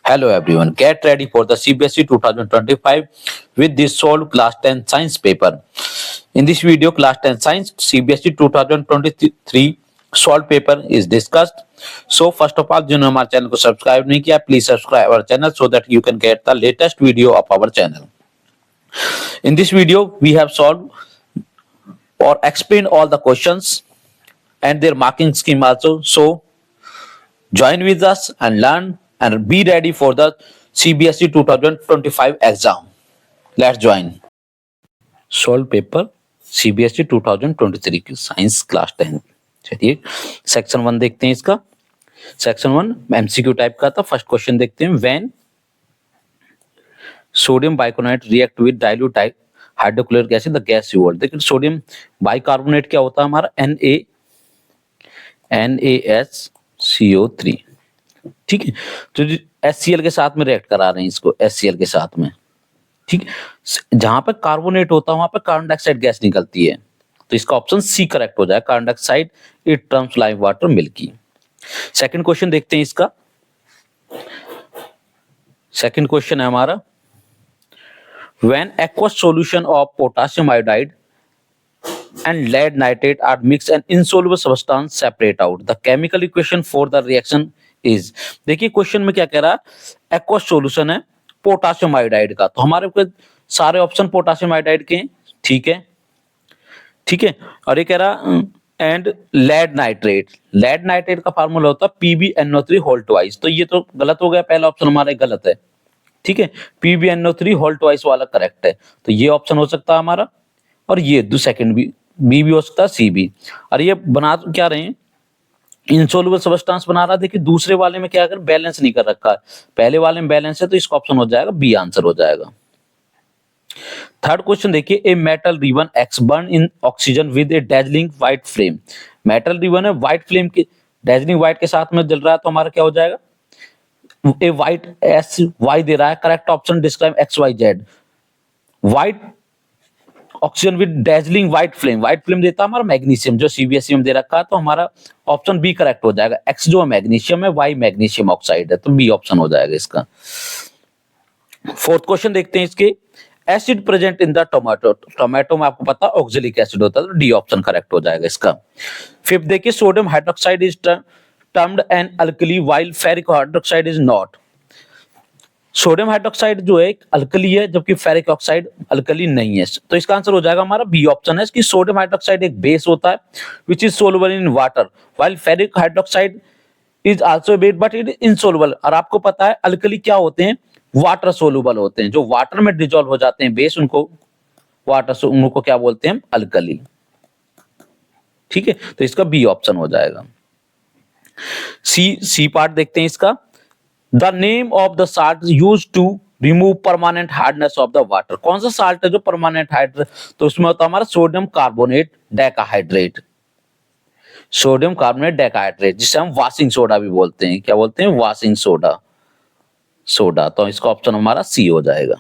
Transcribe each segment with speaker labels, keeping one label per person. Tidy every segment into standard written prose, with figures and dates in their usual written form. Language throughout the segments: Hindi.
Speaker 1: Hello everyone, get ready for the CBSE 2025 with this solved class 10 science paper. In this video, class 10 science CBSE 2023 solved paper is discussed. So first of all, जिन्होंने हमारे चैनल को सब्सक्राइब नहीं किया, please subscribe our channel so that you can get the latest video of our channel. In this video, we have solved or explained all the questions and their marking scheme also. So join with us and learn and be ready for the CBSE 2025 exam. Let's join. Solve paper CBSE 2023 की साइंस क्लास 10. चलिए सेक्शन 1 देखते हैं. इसका सेक्शन 1 एमसीक्यू टाइप का था. फर्स्ट क्वेश्चन देखते हैं. When sodium bicarbonate react with dilute hydrochloric acid the gas evolve. देखिए सोडियम बाइकार्बोनेट क्या होता है हमारा NaSCO3. ठीक है, तो HCl के साथ में रिएक्ट करा रहे हैं इसको HCl के साथ में. ठीक, जहां पे कार्बोनेट होता है वहां पे कार्बन डाइऑक्साइड गैस निकलती है, तो इसका ऑप्शन सी करेक्ट हो जाएगा. Carbon dioxide it terms like water milky. Second question देखते हैं. इसका सेकंड क्वेश्चन है हमारा when aqueous solution of potassium iodide and lead nitrate are mixed and insoluble substance separate out. The chemical equation for the reaction is. देखिए क्वेश्चन में क्या कह रहा है, एक्वस सॉल्यूशन है पोटेशियम आयोडाइड का, तो हमारे को सारे ऑप्शन पोटेशियम आयोडाइड के. ठीक है, ठीक है. और ये कह रहा and lead nitrate. Lead nitrate का फार्मूला होता है PbNO3 होल ट्वाइस. तो ये तो गलत हो गया, पहला ऑप्शन हमारा गलत है. ठीक है, PbNO3 होल ट्वाइस वाला करेक्ट है, तो ये ऑप्शन हो सकता है हमारा. और ये सेकंड भी हो सकता है, सी भी. और ये बना क्या रहे हैं, इंसोल्युबल सब्सटेंस बना रहा है. देखिए दूसरे वाले में क्या कर बैलेंस नहीं कर रखा है, पहले वाले में बैलेंस है, तो इसका ऑप्शन हो जाएगा बी, आंसर हो जाएगा. थर्ड क्वेश्चन देखिए. A metal ribbon x burn in oxygen with A dazzling white flame. Metal ribbon है व्हाइट फ्लेम के डेजलिंग व्हाइट के साथ में जल रहा है, तो हमारा क्या हो जाएगा, a white S why they रहा है. Correct option describe XYZ. White oxygen with dazzling white flame. White flame देता है हमारा मैग्नीशियम, जो सीबीएसई में दे रखा है, तो हमारा ऑप्शन बी करेक्ट हो जाएगा. एक्स जो मैग्नीशियम है, वाई मैग्नीशियम ऑक्साइड है, तो बी ऑप्शन हो जाएगा इसका. फोर्थ क्वेश्चन देखते हैं. इसके acid present in the tomato. Tomato में आपको पता ऑक्जेलिक एसिड होता है, तो डी ऑप्शन करेक्ट हो जाएगा इसका. फिफ्थ देखिए. Sodium hydroxide is termed an alkali while ferric hydroxide is not. Sodium hydroxide जो है अल्कली है, जबकि फेरिक ऑक्साइड अल्कली नहीं है, तो इसका आंसर हो जाएगा हमारा बी ऑप्शन है. कि सोडियम हाइड्रोक्साइड एक बेस होता है which is soluble in water, while ferric hydroxide is also base but it is insoluble. और आपको पता है अल्कली क्या होते हैं, वाटर सोलुबल होते हैं, जो वाटर में डिजोल्व हो जाते हैं बेस, उनको वाटर, उनको क्या बोलते हैं, अल्कली. ठीक है, तो इसका बी ऑप्शन हो जाएगा. सी पार्ट देखते हैं. इसका The name of the salt used to remove permanent hardness of the water. कौन सा साल्ट है जो परमानेंट हाइड्रेट, तो उसमें होता है हमारा sodium carbonate decahydrate. Sodium carbonate decahydrate, जिसे हम वॉशिंग सोडा भी बोलते हैं. क्या बोलते हैं, वॉशिंग सोडा. तो इसका ऑप्शन हमारा सी हो जाएगा.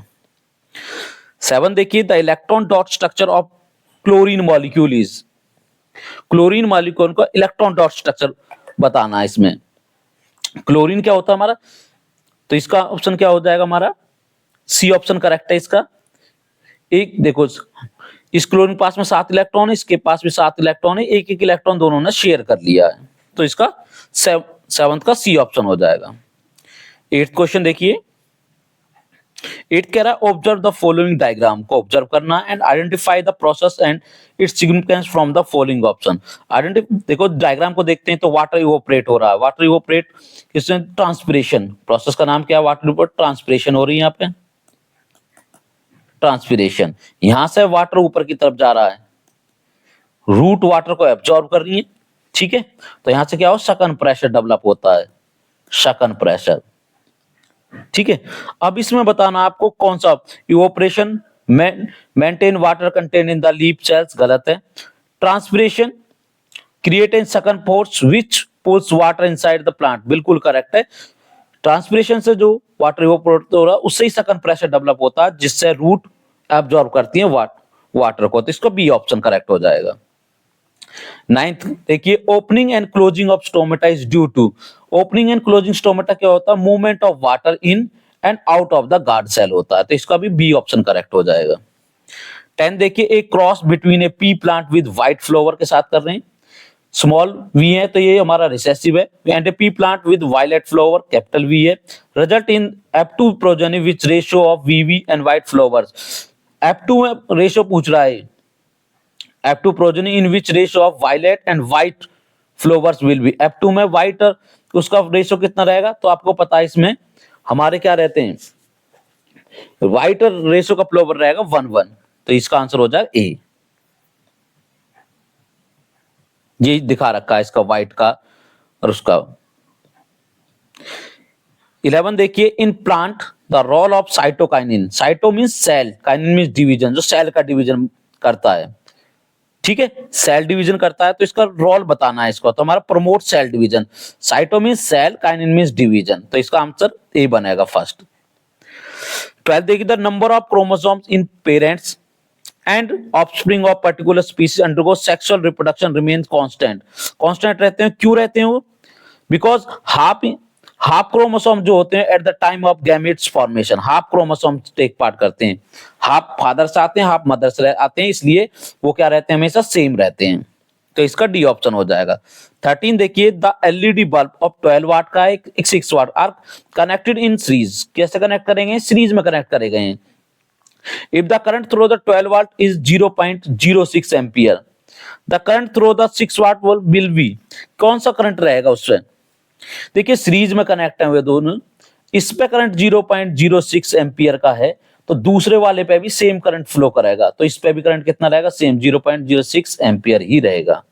Speaker 1: 7 देखिए. The electron dot structure of chlorine molecule is. Chlorine molecule का इलेक्ट्रॉन डॉट स्ट्रक्चर बताना है. इसमें क्लोरीन क्या होता है हमारा, तो इसका ऑप्शन क्या हो जाएगा हमारा, सी ऑप्शन करेक्ट है इसका. एक देखो, इस क्लोरीन के पास में 7 इलेक्ट्रॉन है, इसके पास भी 7 इलेक्ट्रॉन है, एक एक इलेक्ट्रॉन दोनों ने शेयर कर लिया है, तो इसका 7th का सी ऑप्शन हो जाएगा. 8th क्वेश्चन देखिए. 8 कह रहा है ऑब्जर्व द फॉलोइंग डायग्राम. को ऑब्जर्व करना and identify the process and its significance from the following option. देखो डायग्राम को देखते हैं, तो वाटर इवोपरेट हो रहा है. वाटर इवोपरेट किसमें, ट्रांसपिरेशन. प्रोसेस का नाम क्या है, वाटर इवोपरेट, ट्रांसपिरेशन हो रही है यहाँ पे, ट्रांसपिरेशन. यहां से वाटर ऊपर की तरफ जा रहा है, रूट वाटर को एब्जॉर्ब कर रही है. ठीक है, तो यहां से क्या हो, सकन प्रेशर डेवलप होता है, सकन प्रेशर. ठीक है, अब इसमें बताना आपको कौन सा evaporation maintain water content in the leaf cells, गलत है. Transpiration create in suction pores which pulls water inside the plant, बिल्कुल करेक्ट है. ट्रांसपिरेशन से जो वाटर इवोपरेट हो रहा है उससे ही सकन प्रेशर डेवलप होता है, जिससे रूट एब्जॉर्ब करती है वाटर को, तो इसको बी ऑप्शन करेक्ट हो जाएगा. नाइन्थ देखिए, opening and closing of stomata is due to, opening and closing stomata क्या होता है, movement of water in and out of the guard cell होता है, तो इसका भी बी ऑप्शन करेक्ट हो जाएगा। 10 देखिए, एक cross between A pea plant with white flower के साथ कर रहे हैं, स्मॉल वी है तो ये हमारा रिसेसिव है, and a pea plant with violet flower capital V है, result in F2 progeny which ratio of vv and white flowers, F2 में रेशियो पूछ रहा है, F2 progeny in which ratio of violet and white flowers will be, F2 में white उसका रेशियो कितना रहेगा, तो आपको पता है इसमें हमारे क्या रहते हैं, व्हाइट रेशियो का फ्लोवर रहेगा 1:1, तो इसका आंसर हो जाएगा ए। ये दिखा रखा है इसका व्हाइट का और उसका। 11 देखिए, in plant the role of cytokinin, cyto means cell, kinin means division, जो सेल का डिवीजन करता है, ठीक है, सेल डिवीजन करता है, तो इसका रोल बताना है इसको, तो हमारा promote cell division, cyto means cell, kinin means division, तो इसका आंसर ए बनेगा फर्स्ट। 12 देखिए, the number of chromosomes in parents and offspring of particular species undergo sexual reproduction remains constant, constant रहते हैं, क्यों रहते हैं वो, बिकॉज हाफ क्रोमोसोम जो होते हैं at the time of gametes formation, half chromosome take part करते हैं, हाफ फादर से आते हैं, हाफ मदर से आते हैं, इसलिए वो क्या रहते हैं, हमेशा सेम रहते हैं, तो इसका डी ऑप्शन हो जाएगा। 13 देखिए, the LED bulb of 12 watt का एक 6 watt are connected in series, कैसे कनेक्ट करेंगे, सीरीज में कनेक्ट करे गए हैं। If the current through the 12 watt is 0.06 ampere, the current through the 6 watt will be, कौन सा करंट रहेगा उससे, देखिए सीरीज में कनेक्ट है हुए दोनों, इस पे करंट 0.06 एम्पियर का है, तो दूसरे वाले पे भी सेम करंट फ्लो करेगा, तो इस पे भी करंट कितना रहेगा, सेम 0.06 एम्पियर ही रहेगा,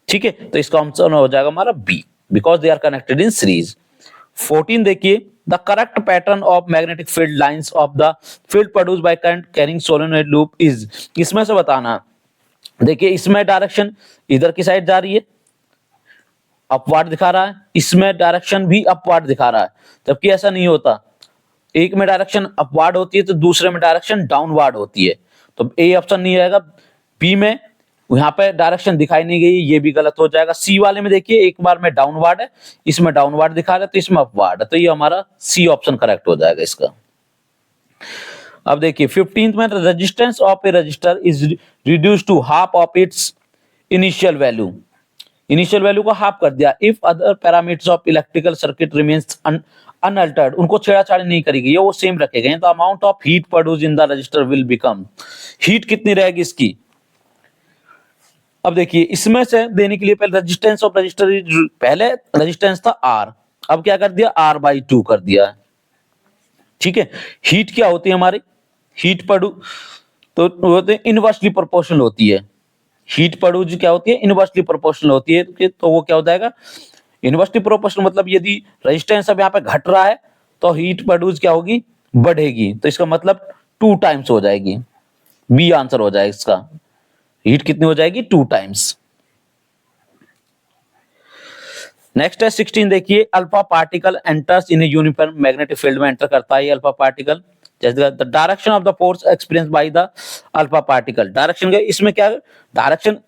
Speaker 1: ठीक है, तो इसका आंसर हो जाएगा हमारा B, because they are connected in series. 14 देखिए, the correct pattern of magnetic field lines of the field produced by current carrying solenoid loop is, इसमें से बताना, देखिए इसमें डायरेक्शन इधर की साइड जा रही है, अपवार्ड दिखा रहा है, इसमें डायरेक्शन भी अपवार्ड दिखा रहा है, जबकि ऐसा नहीं होता, एक में डायरेक्शन अपवार्ड होती है तो दूसरे में डायरेक्शन डाउनवार्ड होती है, तो ए ऑप्शन नहीं रहेगा, बी में यहाँ पे डायरेक्शन दिखाई नहीं गई, ये भी गलत हो जाएगा। सी वाले में देखिए एक बार में डाउनवार्ड है, इसमें डाउनवार्ड दिखा रहा है तो इसमें अपवार्ड है, तो ये हमारा सी ऑप्शन करेक्ट हो जाएगा इसका। अब देखिए 15th में, resistance of a resistor is reduced to half of its initial value, initial value को हाफ कर दिया, if other parameters of electrical circuit remains unaltered, उनको छेड़ाछाड़ी नहीं करेगी, ये वो सेम रखे गए, तो amount of heat produce in the register will become, heat कितनी रहेगी इसकी, अब देखिए इसमें से देने के लिए पहले रेजिस्टेंस ऑफ रजिस्टर, पहले रेजिस्टेंस था आर, अब क्या कर दिया, R/2 कर दिया है, ठीक है। हीट क्या होती है हमारी, हीट प्रोड्यूस तो होते हैं इनवर्सली प्रोपोर्शनल होती है, हीट प्रोड्यूस क्या होती है, इनवर्सली प्रोपोर्शनल होती है, तो वो क्या हो जाएगा, इनवर्सली प्रोपोर्शनल, मतलब यदि रेजिस्टेंस अब यहाँ पे घट रहा है तो हीट प्रोड्यूस क्या होगी, बढ़ेगी, तो इसका मतलब 2 टाइम्स हो जाएगी, बी आंसर हो जाएगा इसका, हीट कितनी हो जाएगी, 2 टाइम्स। नेक्स्ट है 16 देखिए, alpha particle enters in a uniform magnetic field में एंटर करता है अल्फा पार्टिकल, जैसे the direction of the force experience by the alpha particle, direction का इसमें क्या डायरेक्शन,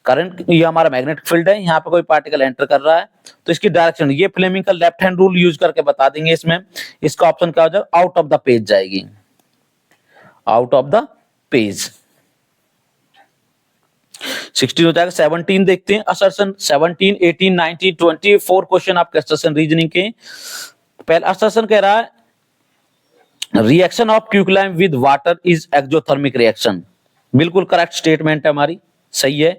Speaker 1: करंट ये हमारा मैग्नेटिक फील्ड है, यहाँ पे कोई पार्टिकल एंटर कर रहा है तो इसकी डायरेक्शन, ये फ्लेमिंग का लेफ्ट हैंड रूल यूज करके बता देंगे, इसमें इसका ऑप्शन क्या हो जाएगा, आउट ऑफ द पेज जाएगी, आउट ऑफ द पेज। 16 हो जाएगा। 17 देखते हैं, असर्शन 17, 18, 19, 20 4 क्वेश्चन आपके असर्शन रीजनिंग के। पहला असर्शन कह रहा है reaction of quicklime with water is exothermic reaction, बिल्कुल करेक्ट स्टेटमेंट है हमारी, सही है।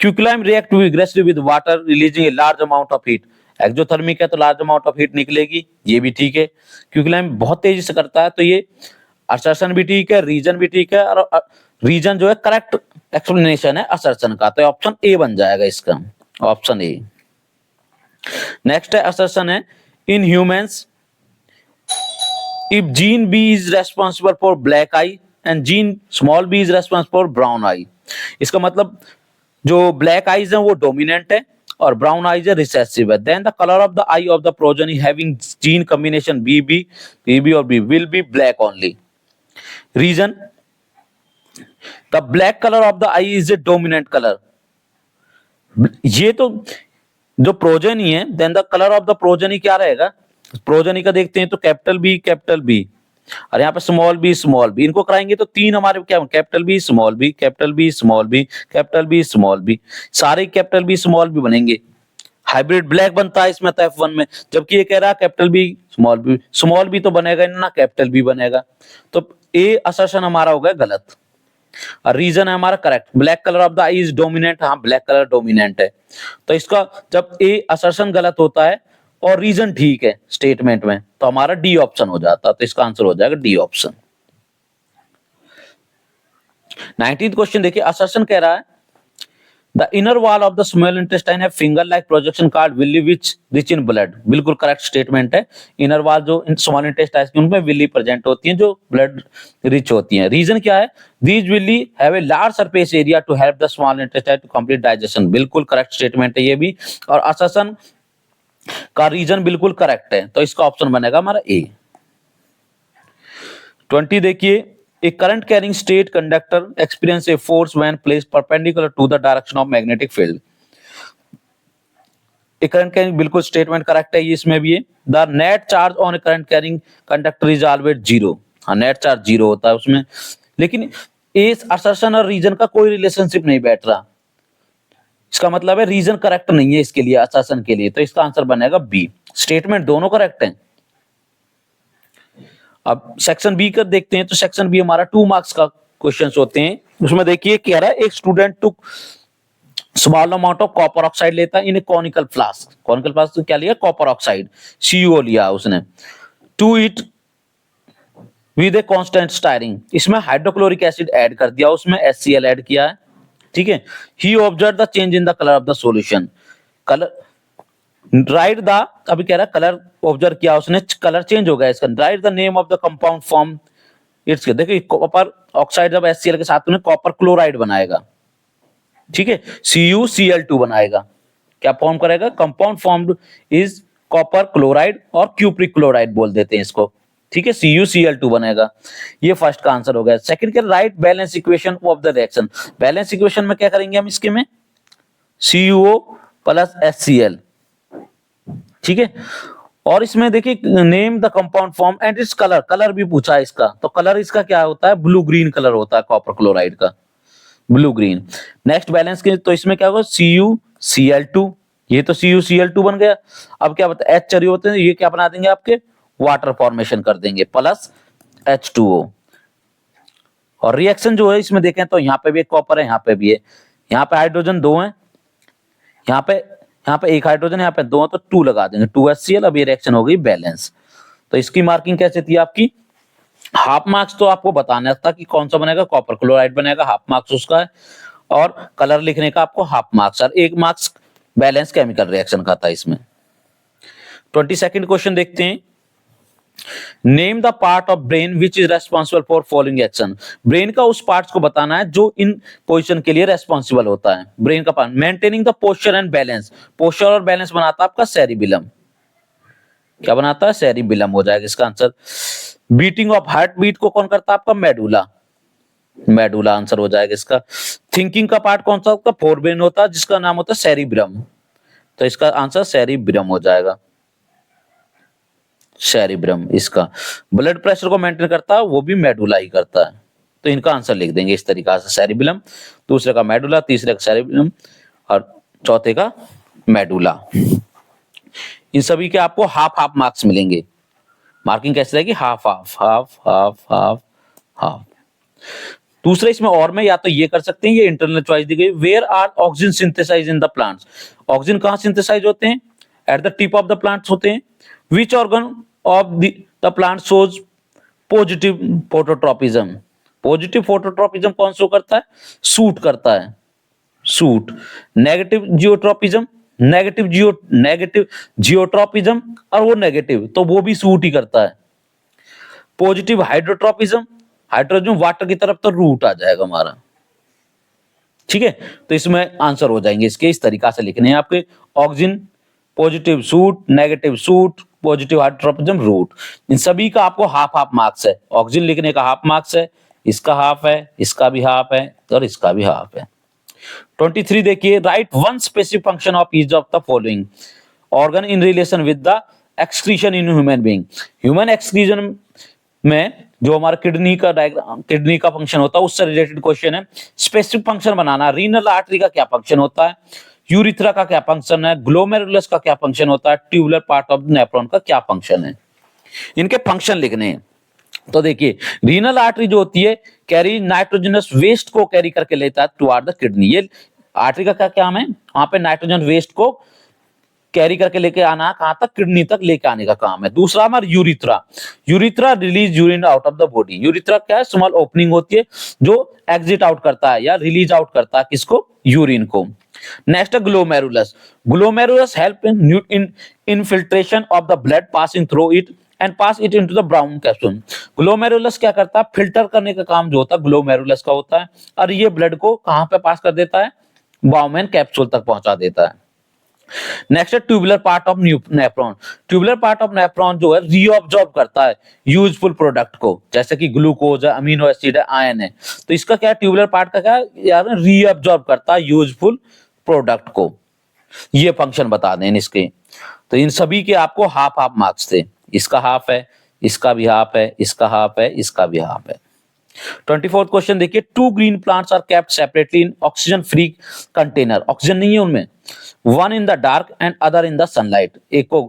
Speaker 1: Quicklime react विग्रेसली with water releasing a large amount of heat, exothermic है तो लार्ज अमाउंट ऑफ हीट निकलेगी, ये भी ठीक है। क्विकलाइम बहुत तेजी से करता है तो ये असर्शन भी ठीक है, रीजन भी ठीक है, और रीजन जो है करेक्ट एक्सप्लेनेशन है असर्शन का, तो ऑप्शन ए बन जाएगा इसका, ऑप्शन ए। नेक्स्ट है असर्शन है in humans if gene B is responsible for black eye and gene small b is responsible for brown eye, इसका मतलब जो ब्लैक आईज है वो डोमिनेंट है और ब्राउन आईज है रिसेसिव है, then the colour of the eye of the progeny having gene combination BB और B will be black only. Reason, the black color of the eye is a dominant color, ये तो जो प्रोजेनी है, then the colour of the progeny क्या रहेगा? प्रोजेनी का देखते हैं तो कैपिटल बी, और यहाँ पे स्मॉल बी, इनको कराएंगे तो तीन हमारे क्या, capital B small B, capital B small B, capital B small B, सारे कैपिटल बी स्मॉल बी बनेंगे। हाइब्रिड ब्लैक बनता है इसमें तो F1 में, जबकि ये कह रहा है कैपिटल बी स्मॉल बी तो बनेगा ही ना, कैपिटल बी बनेगा। तो ए असर्शन हमारा हो गया गलत, और रीजन है हमारा correct. Black colour of the I is dominant, हाँ ब्लैक कलर डोमिनेंट है। तो इसका जब ए असर्शन गलत होता है और रीजन ठीक है स्टेटमेंट में, तो हमारा डी ऑप्शन हो जाता है। तो इसका आंसर हो जाएगा डी ऑप्शन। 19th क्वेश्चन देखिए, असर्शन कह रहा है the inner wall of the small intestine है finger like projection called villi which rich in blood. बिल्कुल करेक्ट स्टेटमेंट है। इनर वॉल जो स्मॉल इंटेस्टाइन की उनमें विली प्रेजेंट होती हैं जो ब्लड रिच होती हैं। रीजन क्या है? These villi have a large surface area to help the small intestine to complete digestion. बिल्कुल करेक्ट स्टेटमेंट है ये भी, और असर्शन का रीजन बिल्कुल करेक्ट है। तो इसका ऑप्शन बनेगा हमारा ए। 20 देखिए, a current carrying state conductor experience a force when placed perpendicular to the direction of magnetic field. A current carrying बिल्कुल स्टेटमेंट करेक्ट है ये, इसमें भी है। The net charge on a current carrying conductor is always zero। हाँ नेट चार्ज जीरो होता है उसमें, लेकिन इस असर्शन और रीजन का कोई रिलेशनशिप नहीं बैठ रहा। इसका मतलब है रीजन करेक्ट नहीं है इसके लिए, असर्शन के लिए। तो इसका आंसर बनेगा बी। स्टेटमेंट दोनों करेक्ट हैं। अब सेक्शन बी कर देखते हैं। तो सेक्शन बी हमारा 2 मार्क्स का क्वेश्चंस होते हैं। उसमें देखिए क्या रहा है, एक student took small amount of copper oxide लेता है in a conical flask. Conical flask तो क्या लिया? कॉपर ऑक्साइड, CuO लिया उसने। To it with a constant stirring, इसमें हाइड्रोक्लोरिक एसिड ऐड कर दिया, उसमें HCl ऐड किया है, ठीक है। He observe the change in the colour of the solution. Colour right the, अभी कह रहा है कलर ऑब्जर्व किया उसने, कलर चेंज हो गया इसका। Right the name of the compound form it's. देखिए कॉपर ऑक्साइड जब HCl के साथ में कॉपर क्लोराइड बनाएगा, ठीक है, CuCl2 बनाएगा। क्या फॉर्म करेगा? Compound formed is copper chloride और क्यूप्रिक क्लोराइड बोल देते हैं इसको, ठीक है। CuCl2 बनेगा। ये फर्स्ट का आंसर हो गया। सेकंड के right balance equation of the reaction. Balance equation में क्या करेंगे हम इसके में? CuO प्लस HCl, ठीक है। और इसमें देखिए name the compound form and its colour, colour भी पूछा है इसका। तो कलर इसका क्या होता है? ब्लू ग्रीन कलर होता है कॉपर क्लोराइड का, ब्लू ग्रीन। नेक्स्ट बैलेंस के, तो इसमें क्या होगा? CuCl2, ये तो CuCl2 बन गया। अब क्या बता, H चाहिए होते हैं, ये क्या बना देंगे आपके? वाटर फॉर्मेशन कर देंगे, प्लस H2O। और रिएक्शन जो है इसमें देखें तो यहाँ पे भी एक कॉपर है, यहाँ पे भी है। यहाँ पे हाइड्रोजन 2 है, यहाँ पे एक हाइड्रोजन, यहाँ पे 2 है, तो 2 लगा देंगे, 2HCl। अब ये रिएक्शन हो गई बैलेंस। तो इसकी मार्किंग कैसे थी आपकी? हाफ मार्क्स तो आपको बताना था कि कौन सा बनेगा, कॉपर क्लोराइड बनेगा, हाफ मार्क्स उसका है। और कलर लिखने का आपको हाफ मार्क्स, और 1 मार्क्स बैलेंस केमिकल रिएक्शन का था इसमें। 22nd क्वेश्चन देखते हैं। Name the part of brain which is responsible for following action. Brain का उस पार्ट को बताना है जो इन पोजीशन के लिए रेस्पॉन्सिबल होता है। ब्रेन का part maintaining the posture and balance. Posture और बैलेंस बनाता है आपका सेरिबिलम। क्या बनाता है? सेरिबिलम हो जाएगा इसका answer. Beating of heart beat को कौन करता है? आपका मेडुला, मेडुला आंसर हो जाएगा इसका। थिंकिंग का पार्ट कौन सा होता है? फोरब्रेन होता है, जिसका नाम होता है सेरिब्रम। तो इसका आंसर सेरिब्रम हो जाएगा, सेरिब्रम। इसका ब्लड प्रेशर को मेंटेन करता है, वो भी मेडुला ही करता है। तो इनका आंसर लिख देंगे इस तरीका से, सेरिबिलम, दूसरे का मेडुला, तीसरे का सेरिबिलम, और चौथे का मेडुला। इन सभी के आपको हाफ हाफ मार्क्स मिलेंगे। मार्किंग कैसे रहेगी? Half half half half half half. दूसरे इसमें और में या तो ये कर सकते हैं, ये इंटरनल चॉइस दी गई। Where are oxygen synthesise in the plants. Oxygen कहां सिंथेसाइज होते हैं? At the tip of the plants होते हैं। Which organ of the plant shows positive phototropism. Positive phototropism कौन शो करता है? सूट करता है, shoot. Negative geotropism, negative geotropism, और वो नेगेटिव तो वो भी सूट ही करता है। पॉजिटिव हाइड्रोट्रोपिज्म, हाइड्रोजन वाटर की तरफ तो रूट आ जाएगा हमारा, ठीक है। तो इसमें आंसर हो जाएंगे इसके, इस तरीका से लिखने हैं आपके। Oxygen positive shoot, negative shoot, positive hydrotropism root. इन सभी का आपको हाफ हाफ मार्क्स है। ऑक्सीजन लिखने का हाफ मार्क्स है, इसका हाफ है, इसका भी हाफ है, और इसका भी हाफ है। 23 देखिए, right one specific function of each of the following organ in relation with the excretion in human being. Human excretion में जो हमारा किडनी का डायग्राम, किडनी का फंक्शन होता है उससे रिलेटेड क्वेश्चन है। स्पेसिफिक फंक्शन बनाना, रीनल आर्टरी का क्या फंक्शन होता है, यूरिथ्रा का क्या फंक्शन है, ग्लोमेरुलस का क्या फंक्शन होता है, ट्यूबुलर पार्ट ऑफ नेफ्रॉन का क्या फंक्शन है, इनके फंक्शन लिखने हैं। तो देखिए, रीनल आर्टरी जो होती है कैरी नाइट्रोजनस वेस्ट को कैरी करके लेता है टुवर्ड द किडनी। ये आर्टरी का क्या काम है, वहां पे नाइट्रोजन वेस्ट को कैरी करके लेके आना, कहां तक, किडनी तक लेके आने का काम है। दूसरा हमारा urethra, urethra release urine out of the body. Urethra क्या है, स्मॉल ओपनिंग होती है जो एग्जिट आउट करता है या रिलीज आउट करता है किसको, यूरिन को। नेक्स्ट है glomerulus, glomerulus help in infiltration of the blood passing through it and pass it into the brown capsule. Glomerulus क्या करता है, फिल्टर करने का काम जो होता है ग्लोमेरुलस का होता है, और ये ब्लड को कहां पे पास कर देता है, ब्राउन कैप्सूल तक पहुंचा देता है। नेक्स्ट है tubular part of nephron. Tubular part of nephron जो है रीअब्जॉर्ब करता है यूजफुल प्रोडक्ट को, जैसे कि ग्लूकोज है, अमीनो एसिड है, आयन है। तो इसका क्या है, ट्यूबुलर पार्ट का क्या है यार, रीअब्जॉर्ब करता है यूजफुल प्रोडक्ट को। ये फंक्शन बता दें इसके। तो इन सभी के आपको हाफ हाफ मार्क्स थे। इसका हाफ है, इसका भी हाफ है, इसका हाफ है, इसका भी हाफ है। 24th क्वेश्चन देखिए, two green plants are kept separately in oxygen free container. Oxygen नहीं है उनमें, one in the dark and other in the sunlight. एक को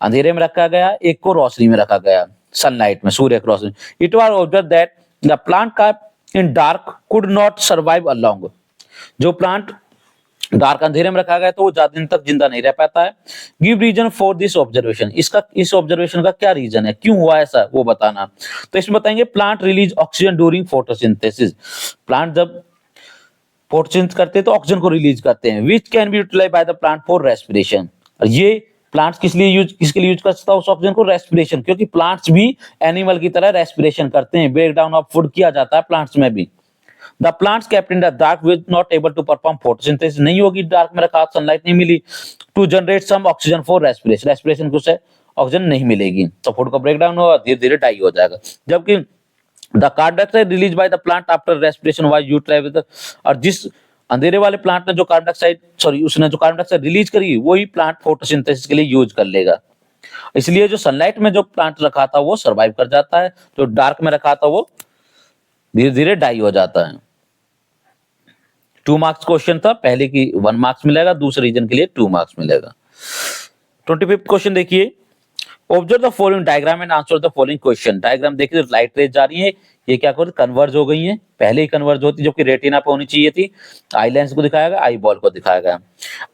Speaker 1: अंधेरे में रखा गया, एक को रोशनी में रखा गया, सनलाइट में, सूर्य की रोशनी। It was observed that the plant kept in dark could not survive along. जो प्लांट डार्क अंधेरे में रखा गया तो वो ज्यादा दिन तक जिंदा नहीं रह पाता है। Give reason for this observation, इसका, इस ऑब्जर्वेशन का क्या रीजन है, क्यों हुआ ऐसा, वो बताना। तो इसमें बताएंगे plant release oxygen during photosynthesis. Plant जब फोटोसिंथेसिस करते हैं तो ऑक्सीजन को रिलीज करते हैं, which can be utilised by the plant for respiration. और ये प्लांट्स किसके लिए यूज कर सकता है उस ऑक्सीजन को, रेस्पिरेशन, क्योंकि प्लांट्स भी एनिमल की तरह रेस्पिरेशन करते हैं, ब्रेक डाउन ऑफ फूड किया जाता है प्लांट्स में भी। The plants kept in the dark were not able to perform photosynthesis, नहीं होगी डार्क में रखा, सनलाइट नहीं मिली, to generate some oxygen for respiration, respiration को से ऑक्सीजन नहीं मिलेगी तो फूड का ब्रेक डाउन होगा, धीरे धीरे डाई हो जाएगा। जबकि the carbon dioxide released by the plant after respiration was utilized, और जिस अंधेरे वाले प्लांट ने जो कार्बन डाइऑक्साइड, सॉरी उसने जो कार्बन डाइऑक्साइड रिलीज करी वही प्लांट फोटोसिंथेसिस के लिए यूज कर लेगा। इसलिए जो सनलाइट में जो प्लांट रखा था वो सर्वाइव कर जाता है, जो डार्क में रखा था वो धीरे धीरे डाई हो जाता है। 2 मार्क्स क्वेश्चन था, पहले की 1 मार्क्स मिलेगा, दूसरे रीजन के लिए 2 मार्क्स मिलेगा। 25th क्वेश्चन देखिए, observe the following diagram and answer the following question. Diagram देखिए, लाइट रेज जा रही है, ये क्या कर कन्वर्ज हो गई है, पहले ही कन्वर्ज होती जो कि रेटिना पे होनी चाहिए थी, आई लेंस को दिखाया गया, आई बॉल को दिखाया गया।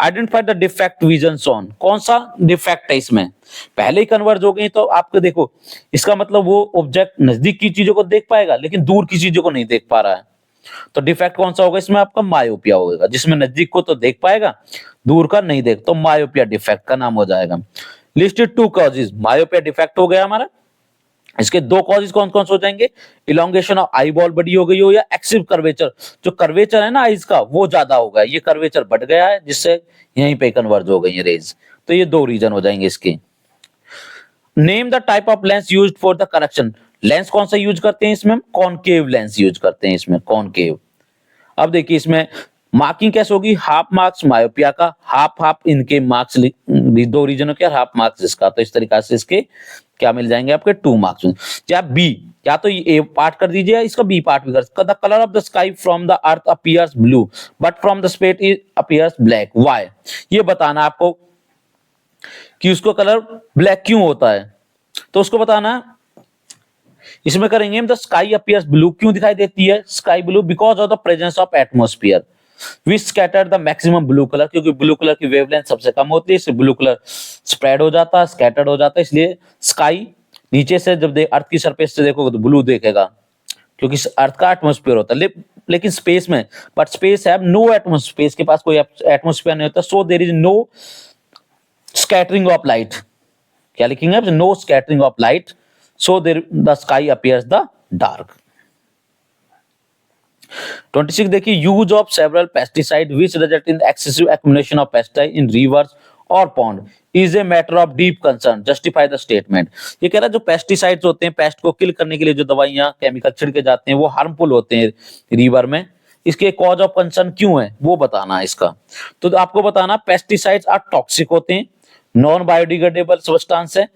Speaker 1: Identify the defect vision on, कौन सा डिफेक्ट है इसमें, पहले ही कन्वर्ज हो गई तो आपको देखो इसका मतलब वो ऑब्जेक्ट नजदीक की चीजों को देख पाएगा लेकिन दूर की चीजों को नहीं देख पा रहा है। तो डिफेक्ट कौन सा होगा इसमें, आपका मायोपिया होगा, जिसमें नजदीक को तो देख पाएगा, दूर का नहीं देख, तो मायोपिया डिफेक्ट का नाम हो जाएगा। लिस्टेड 2 कॉजेज, मायोपिया डिफेक्ट हो गया हमारा। इसके 2 कॉजेज कौन कौन से हो जाएंगे, इलोंगेशन ऑफ आई बॉल बड़ी हो गई हो, या एक्सिव कर्वेचर, जो कर्वेचर है ना आईज का वो ज्यादा हो गया, ये कर्वेचर बढ़ गया है जिससे यहीं पे कन्वर्ज हो गई है रेज। तो ये 2 रीजन हो जाएंगे इसके। Name the type of lens used for the correction, lens कौन सा यूज करते हैं इसमें, कॉनकेव लेंस यूज करते हैं इसमें, कॉनकेव। अब देखिए इसमें मार्किंग कैसे होगी, हाफ मार्क्स मायोपिया का, हाफ हाफ इनके मार्क्स, 2 रीजनों के हाफ मार्क्स इसका। तो इस तरीके से इसके क्या मिल जाएंगे आपके 2 मार्क्स। या बी, या तो ए पार्ट कर दीजिए, इसका बी पार्ट भी कर। The colour of the sky from the earth appears blue but from the space it appears black, why, ये बताना आपको कि उसको कलर ब्लैक क्यों होता है। तो उसको बताना, इसमें करेंगे द स्काई अपीयर्स ब्लू, क्यों दिखाई देती है sky blue, because of the presence of atmosphere which scatter the maximum blue colour, क्योंकि ब्लू कलर की वेवलेंथ सबसे कम होती है, इससे ब्लू कलर स्प्रेड हो जाता है, स्कैटर्ड हो जाता है, इसलिए स्काई नीचे से जब अर्थ की सरफेस से देखोगे तो ब्लू देखेगा, क्योंकि अर्थ का एटमॉस्फेयर होता है। लेकिन स्पेस में, but space have no atmosphere, space के पास कोई एटमॉस्फेयर नहीं होता, so there is no scattering of light. क्या लिखेंगे, no scattering of light, so the sky appears the dark। 26 देखिए, use of several pesticide which result in the excessive accumulation of pesticide in rivers or pond is a matter of deep concern, justify the statement। ये कह रहा है जो पेस्टिसाइड्स होते हैं, पेस्ट को किल करने के लिए जो दवाइयां केमिकल छिड़के जाते हैं वो हार्मफुल होते हैं रिवर में, इसके कॉज ऑफ कंसर्न क्यों है वो बताना है इसका। तो आपको बताना पेस्टिसाइड्स आर टॉक्सिक होते हैं, नॉन बायोडिग्रेडेबल सब्सटेंस है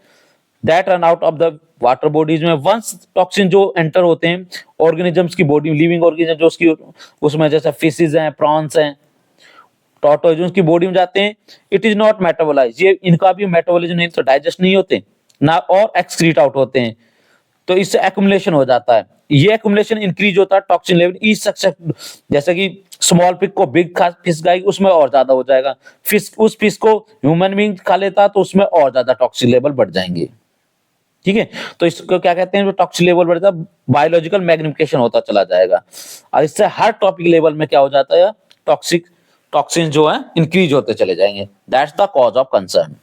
Speaker 1: that run out of the water bodies में। वंस टॉक्सिन जो एंटर होते हैं ऑर्गेनिजम्स की बॉडी में, लिविंग ऑर्गेनिज्म जो उसकी उसमें जैसे फिशेज हैं, प्रॉन्स हैं, टॉर्टोइज की बॉडी में जाते हैं, इट इज नॉट मेटाबोलाइज, ये इनका भी मेटाबॉलिज्म नहीं, तो डाइजेस्ट नहीं होते ना और एक्सक्रीट आउट होते हैं, तो इससे एक्युमुलेशन हो जाता है। ये एक्युमुलेशन इंक्रीज होता है टॉक्सिन लेवल ईच सक्सेस, जैसे कि स्मॉल पिग को बिग फिश खाएगी उसमें और ज्यादा हो जाएगा, फिश उस फिश को ह्यूमन बीइंग खा लेता तो उसमें और ज्यादा टॉक्सिन लेवल बढ़ जाएंगे। ठीक है, तो इसको क्या कहते हैं, जो टॉक्सिन लेवल बढ़ता है बायोलॉजिकल मैग्निफिकेशन होता चला जाएगा, और इससे हर टॉपिक लेवल में क्या हो जाता है, टॉक्सिक टॉक्सिन जो है इंक्रीज होते चले जाएंगे। That's the cause of concern.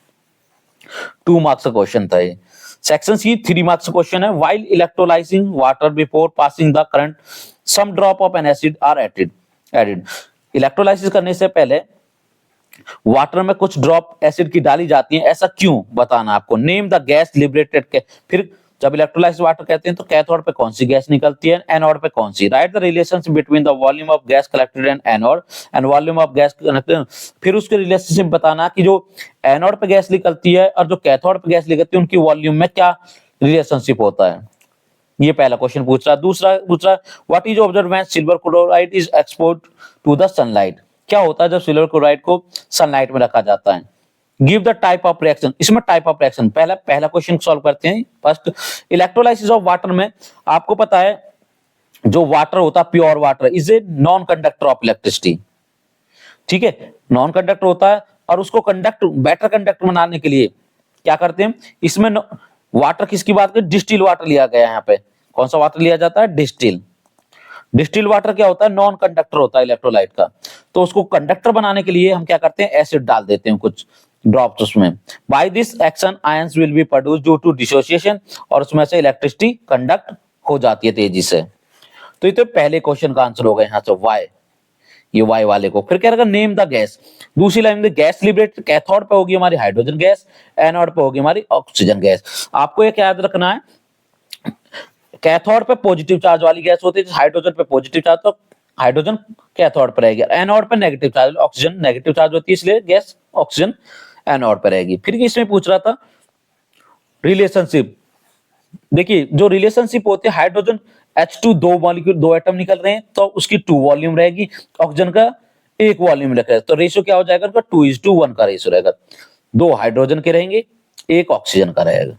Speaker 1: 2 marks का क्वेश्चन था ये। सेक्शन सी 3 मार्क्स का क्वेश्चन है, while electrolysing water before passing the current some drop of an acid are added. Electrolysis करने से पहले वाटर में कुछ ड्रॉप एसिड की डाली जाती है, ऐसा क्यों बताना आपको। नेम द गैस लिबरेटेड के, फिर जब इलेक्ट्रोलाइज वाटर कहते हैं तो कैथोड पे कौन सी गैस निकलती है, एनोड पे कौन सी। Write the relationship between the volume of gas collected in anode and volume of gas collected, फिर उसके रिलेशनशिप बताना कि जो एनोड पे गैस निकलती है और जो कैथोड पे गैस निकलती है उनकी वॉल्यूम में क्या रिलेशनशिप होता है। ये पहला क्वेश्चन पूछ रहा। दूसरा what is observe when silver chloride is exposed to the sunlight, क्या होता है जब सिल्वर क्लोराइड को सनलाइट में रखा जाता है। Give the type of reaction, इसमें टाइप ऑफ रिएक्शन पहला क्वेश्चन सॉल्व करते हैं। फर्स्ट, इलेक्ट्रोलाइसिस ऑफ वाटर में आपको पता है जो वाटर होता है pure water is a non conductor of electricity. ठीक है, नॉन कंडक्टर होता है और उसको कंडक्ट बेटर कंडक्टर बनाने के लिए क्या करते हैं, इसमें वाटर किसकी बात करें, डिस्टिल वाटर लिया गया है। यहाँ पे कौन सा वाटर लिया जाता है, डिस्टिल वाटर क्या होता है, नॉन कंडक्टर होता है इलेक्ट्रोलाइट का, तो उसको कंडक्टर बनाने के लिए हम क्या करते हैं, एसिड डाल देते हैं कुछ ड्रॉप्स उसमें। By this action ions will be produce due to dissociation, और उसमें से इलेक्ट्रिसिटी कंडक्ट हो जाती है तेजी से। तो ये तो पहले क्वेश्चन का आंसर होगा यहाँ से वाई, ये वाई वाले को। फिर क्या रहेगा, नेम द गैस, दूसरी लाइन में गैस लिबरेट, कैथोड पे होगी हमारी हाइड्रोजन गैस, एनोड पे होगी हमारी ऑक्सीजन गैस। आपको ये क्या याद रखना है, कैथोड पे पॉजिटिव चार्ज वाली गैस होती है, हाइड्रोजन पे पॉजिटिव चार्ज, तो हाइड्रोजन कैथोड पर रहेगी, एनोड पे negative charge, oxygen negative charge होती है इसलिए गैस ऑक्सीजन एनोड पर रहेगी। फिर इसमें पूछ रहा था रिलेशनशिप, देखिए जो रिलेशनशिप होती है हाइड्रोजन H2 दो मॉलिक्यूल दो एटम निकल रहे हैं तो उसकी 2 वॉल्यूम रहेगी, ऑक्सीजन का 1 वॉल्यूम रखेगा, तो रेशियो क्या हो जाएगा उनका 2:1 का रेशियो रहेगा, 2 हाइड्रोजन के रहेंगे 1 ऑक्सीजन का रहेगा।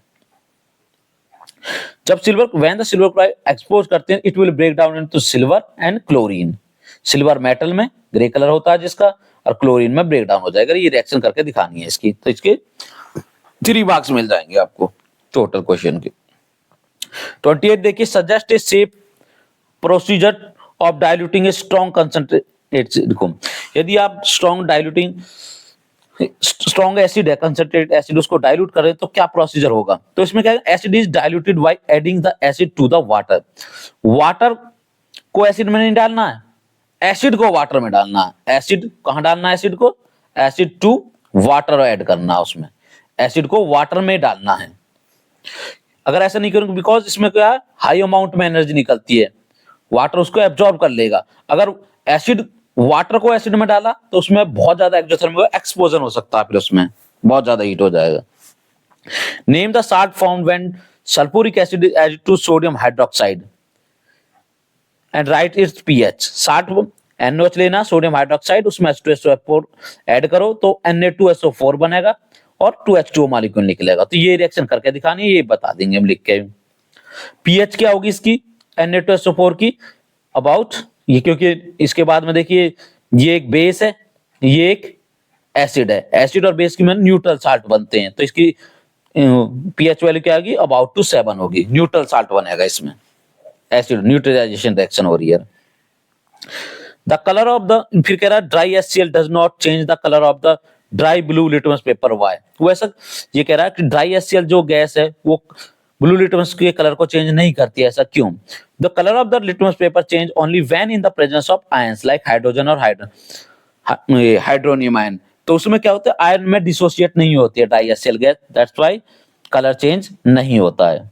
Speaker 1: जब silver when the silver chloride expose करते हैं it will break down into silver and chlorine, silver metal में ग्रे कलर होता है जिसका, और क्लोरीन में ब्रेक डाउन हो जाएगा। ये रिएक्शन करके दिखानी है इसकी, तो इसके 3 मार्क्स मिल जाएंगे आपको टोटल क्वेश्चन के। 28 देखिए, suggest a safe procedure of diluting a strong concentrate को, यदि आप स्ट्रॉन्ग एसिड है, कंसंट्रेट एसिड, उसको डाइल्यूट करें तो क्या प्रोसीजर होगा। तो इसमें क्या है, acid is diluted by adding the acid to the water, water को एसिड में नहीं डालना है, एसिड को वाटर में डालना है। एसिड कहां डालना है, एसिड को, एसिड टू वाटर ऐड करना है, उसमें एसिड को वाटर में डालना है। अगर ऐसा नहीं करूंगा बिकॉज इसमें क्या है, हाई अमाउंट में एनर्जी निकलती है, वाटर उसको एब्जॉर्ब कर लेगा। अगर एसिड वाटर को एसिड में डाला तो उसमें बहुत ज्यादा एक्सोथर्मिक एक्सपोजर हो सकता है, फिर उसमें बहुत ज्यादा हीट हो जाएगा। Name the salt formed when sulphuric acid is added to sodium hydroxide and write its pH. Salt NaOH लेना, सोडियम हाइड्रोक्साइड, उसमें H2SO4 ऐड करो तो Na2SO4 बनेगा और 2H2O मॉलिक्यूल निकलेगा। तो ये रिएक्शन करके दिखानी है, ये बता देंगे हम लिख के। पीएच क्या होगी इसकी Na2SO4 की, अबाउट ये, क्योंकि इसके बाद में देखिए ये एक बेस है, ये एक एसिड है, एसिड और बेस की में न्यूट्रल साल्ट बनते हैं, तो इसकी पीएच वैल्यू क्या होगी, अबाउट टू 7 होगी, न्यूट्रल साल्ट बनेगा इसमें, एसिड न्यूट्रलाइजेशन रिएक्शन हो रही है। द कलर ऑफ द, फिर कह रहा है dry HCl does not change the colour of the dry blue litmus paper, why. वो ऐसा ये कह रहा है कि ड्राई HCl जो गैस है वो ब्लू लिटमस के कलर को चेंज नहीं करती है, ऐसा क्यों। The colour of the litmus paper change only when in the presence of ions like hydrogen और हाइड्रोनियम आयन, तो उसमें क्या होता है, आयन में डिसोसिएट नहीं होती है dry HCl gas, that's why colour change नहीं होता है।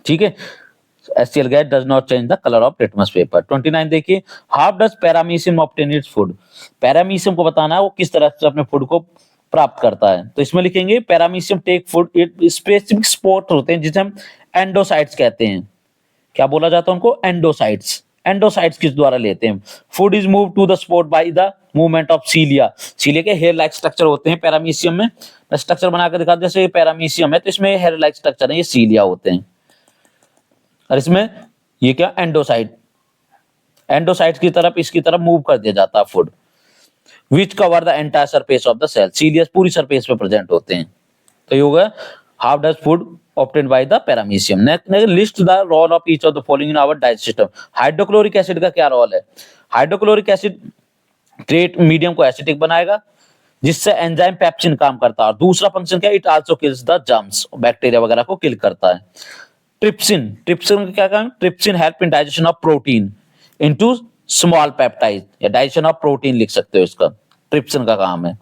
Speaker 1: ठीक है, HCl gas does not change the color of litmus paper. 29 देखिए, how does paramecium obtain its food? Paramecium को बताना है वो किस तरह से अपने फूड को प्राप्त करता है। तो इसमें लिखेंगे paramecium take food it specific spot होते हैं जिसे हम एंडोसाइट्स कहते हैं। क्या बोला जाता है उनको? एंडोसाइट्स। एंडोसाइट्स किस द्वारा लेते हैं? Food is move to the spot by the movement of cilia. Cilia के हेयर लाइक स्ट्रक्चर होते हैं पैरामीशियम में। मैं स्ट्रक्चर बनाकर दिखा, जैसे पैरामीशियम है तो इसमें हेयर लाइक स्ट्रक्चर है, ये सीलिया होते हैं। और इसमें ये क्या? एंडोसाइट। एंडोसाइट्स की तरफ इसकी तरफ मूव कर दिया जाता है food. Which cover the entire surface of the cell. Cilia पूरी सरफेस पे प्रेजेंट होते हैं। तो ये होगा how does food obtained by the paramecium. Next, list the role of each of the following in our digestive system. Hydrochloric acid का क्या रोल है? हाइड्रोक्लोरिक एसिड क्रिएट मीडियम को एसिडिक बनाएगा जिससे एंजाइम पेप्सिन काम करता है। और दूसरा फंक्शन क्या है? It also kills the germs, bacteria वगैरह को किल करता है। ट्रिप्सिन, ट्रिप्सिन का क्या काम? Trypsin help in digestion of protein into small peptide, या डाइजेशन ऑफ प्रोटीन लिख सकते हो इसका, ट्रिप्सिन का काम है।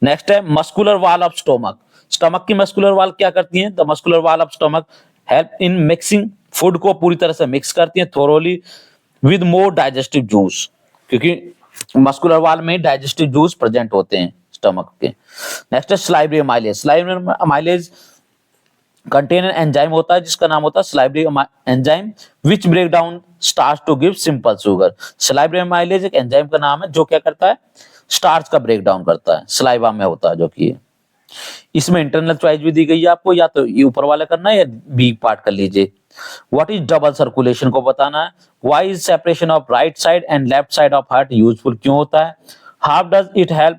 Speaker 1: नेक्स्ट है muscular wall of stomach. Stomach की मस्कुलर वॉल क्या करती है? The muscular wall of stomach help in mixing, food को पूरी तरह से मिक्स करती है thoroughly with more digestive juice, क्योंकि मस्कुलर वॉल में डाइजेस्टिव जूस प्रेजेंट होते हैं स्टमक के। नेक्स्ट है salivary amylase. Salivary amylase contain enzyme होता है जिसका नाम होता है salivary enzyme which break down starch to give simple sugar. Salivary amylase एक एंजाइम का नाम है जो क्या करता है? स्टार्च का ब्रेक डाउन करता है, सलाइवा में होता है जो कि। इसमें इंटरनल चॉइस भी दी गई है आपको, या तो ये ऊपर वाला करना है या बी पार्ट कर लीजिए। व्हाट इज डबल सर्कुलेशन को बताना है। Why is separation of right side and left side of heart useful, क्यों होता है? How does it help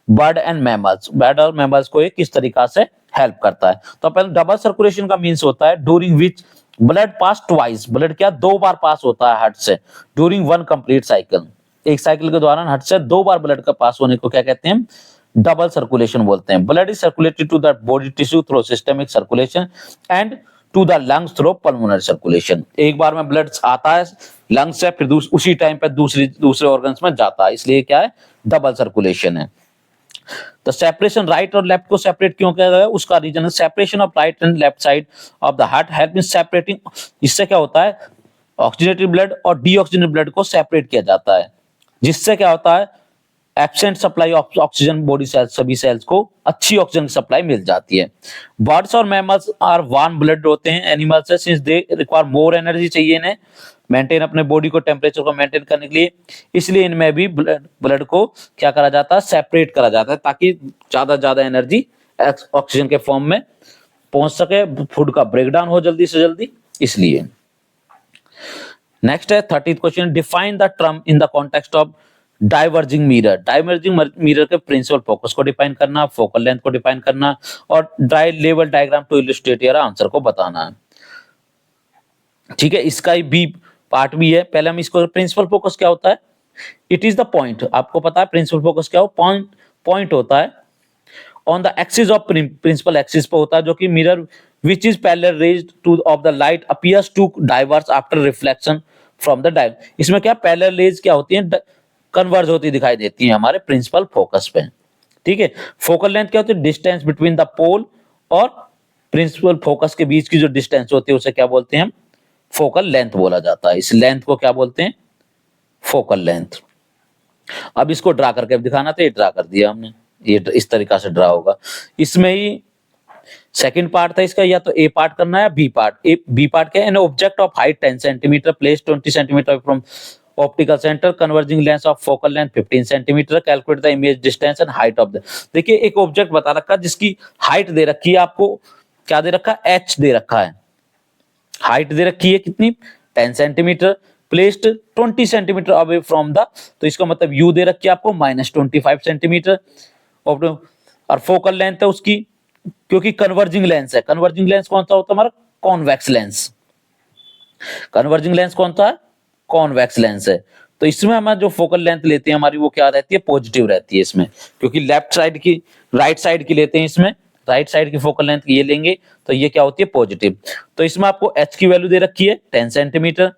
Speaker 1: bird and mammals, bird और मैमल्स को ये किस तरीका से हेल्प करता है? तो पहले डबल सर्कुलेशन का मीन्स होता है during which blood pass twice, blood क्या 2 बार पास होता है हार्ट से ड्यूरिंग वन कंप्लीट साइकिल, एक साइकिल के दौरान हार्ट से 2 बार ब्लड का पास होने को क्या कहते हैं? डबल सर्कुलेशन बोलते हैं। Blood is circulated to the body tissue through systemic circulation and to the lungs through pulmonary circulation. एक बार में ब्लड आता है लंग्स से, फिर उसी टाइम पे दूसरे ऑर्गन्स में जाता है, इसलिए क्या है? डबल सर्कुलेशन है। तो सेपरेशन राइट और लेफ्ट को सेपरेट क्यों किया गया? उसका रीजन है separation of right and left side of the heart help in separating. इससे क्या होता है? ऑक्सीजनेटेड ब्लड और डीऑक्सीजनेटेड ब्लड को सेपरेट किया जाता है, जिससे क्या होता है? Absent supply of oxygen body cells, सभी सेल्स को अच्छी ऑक्सीजन की सप्लाई मिल जाती है। बर्ड्स और मैमल्स आर वार्म ब्लड होते हैं एनिमल्स से, since they require more energy चाहिए इन्हें मेंटेन अपने बॉडी को टेम्परेचर को मेंटेन करने के लिए, इसलिए इनमें भी ब्लड को क्या करा जाता है? सेपरेट करा जाता है ताकि ज्यादा एनर्जी ऑक्सीजन के फॉर्म में पहुंच सके, फूड का ब्रेकडाउन हो जल्दी से जल्दी, इसलिए। नेक्स्ट है 30th question, define the term in the context of diverging mirror. Diverging mirror के प्रिंसिपल फोकस को डिफाइन करना, फोकल लेंथ को डिफाइन करना और ड्राई लेवल diagram to illustrate your answer को बताना है। ठीक है, इसका भी पार्ट भी है। पहले हम इसको प्रिंसिपल फोकस क्या होता है? इट इज द पॉइंट, आपको पता है प्रिंसिपल फोकस क्या हो? पॉइंट होता है on the axis of principal axis पे होता है, जो कि mirror which is parallel rays to of the light appears to diverge after reflection from the dive. इसमें क्या पैरेलल रेज क्या होती है? कन्वर्ज होती दिखाई देती है हमारे प्रिंसिपल फोकस पे। ठीक है, फोकल लेंथ क्या होती है? डिस्टेंस बिटवीन द पोल और प्रिंसिपल फोकस के बीच की जो डिस्टेंस होती है उसे क्या बोलते हैं? फोकल लेंथ बोला जाता है। इस लेंथ को क्या बोलते हैं? Focal length. अब इसको ड्रा करके दिखाना था, ये ड्रा कर दिया हमने, ये इस तरीका से ड्रा होगा। इसमें ही सेकंड पार्ट था इसका, या तो ए पार्ट करना है बी पार्ट। बी पार्ट क्या है? An object of height 10 centimetre place 20 centimetre from optical centre, converging lens of focal length 15 centimetre, calculate the image distance and height of the. देखिए एक ऑब्जेक्ट बता रखा जिसकी हाइट दे रखी है आपको, क्या दे रखा है? h दे रखा है, हाइट दे रखी है कितनी? 10 centimetre, placed 20 centimetre away from the, तो इसका मतलब u दे रखी है आपको -25 सेंटीमीटर। और फोकल लेंथ है उसकी, क्योंकि कन्वर्जिंग लेंस है, कन्वर्जिंग लेंस कौन सा होता है हमारा? Convex lens. कन्वर्जिंग लेंस कौन सा है? कॉन्वेक्स लेंस है। तो इसमें हम जो फोकल लेंथ लेते हैं हमारी वो क्या रहती है? पॉजिटिव रहती है इसमें, क्योंकि लेफ्ट साइड की राइट साइड की लेते हैं, इसमें राइट साइड की फोकल लेंथ ये लेंगे तो ये क्या होती है? पॉजिटिव। तो इसमें आपको h की वैल्यू दे रखी है 10 सेंटीमीटर,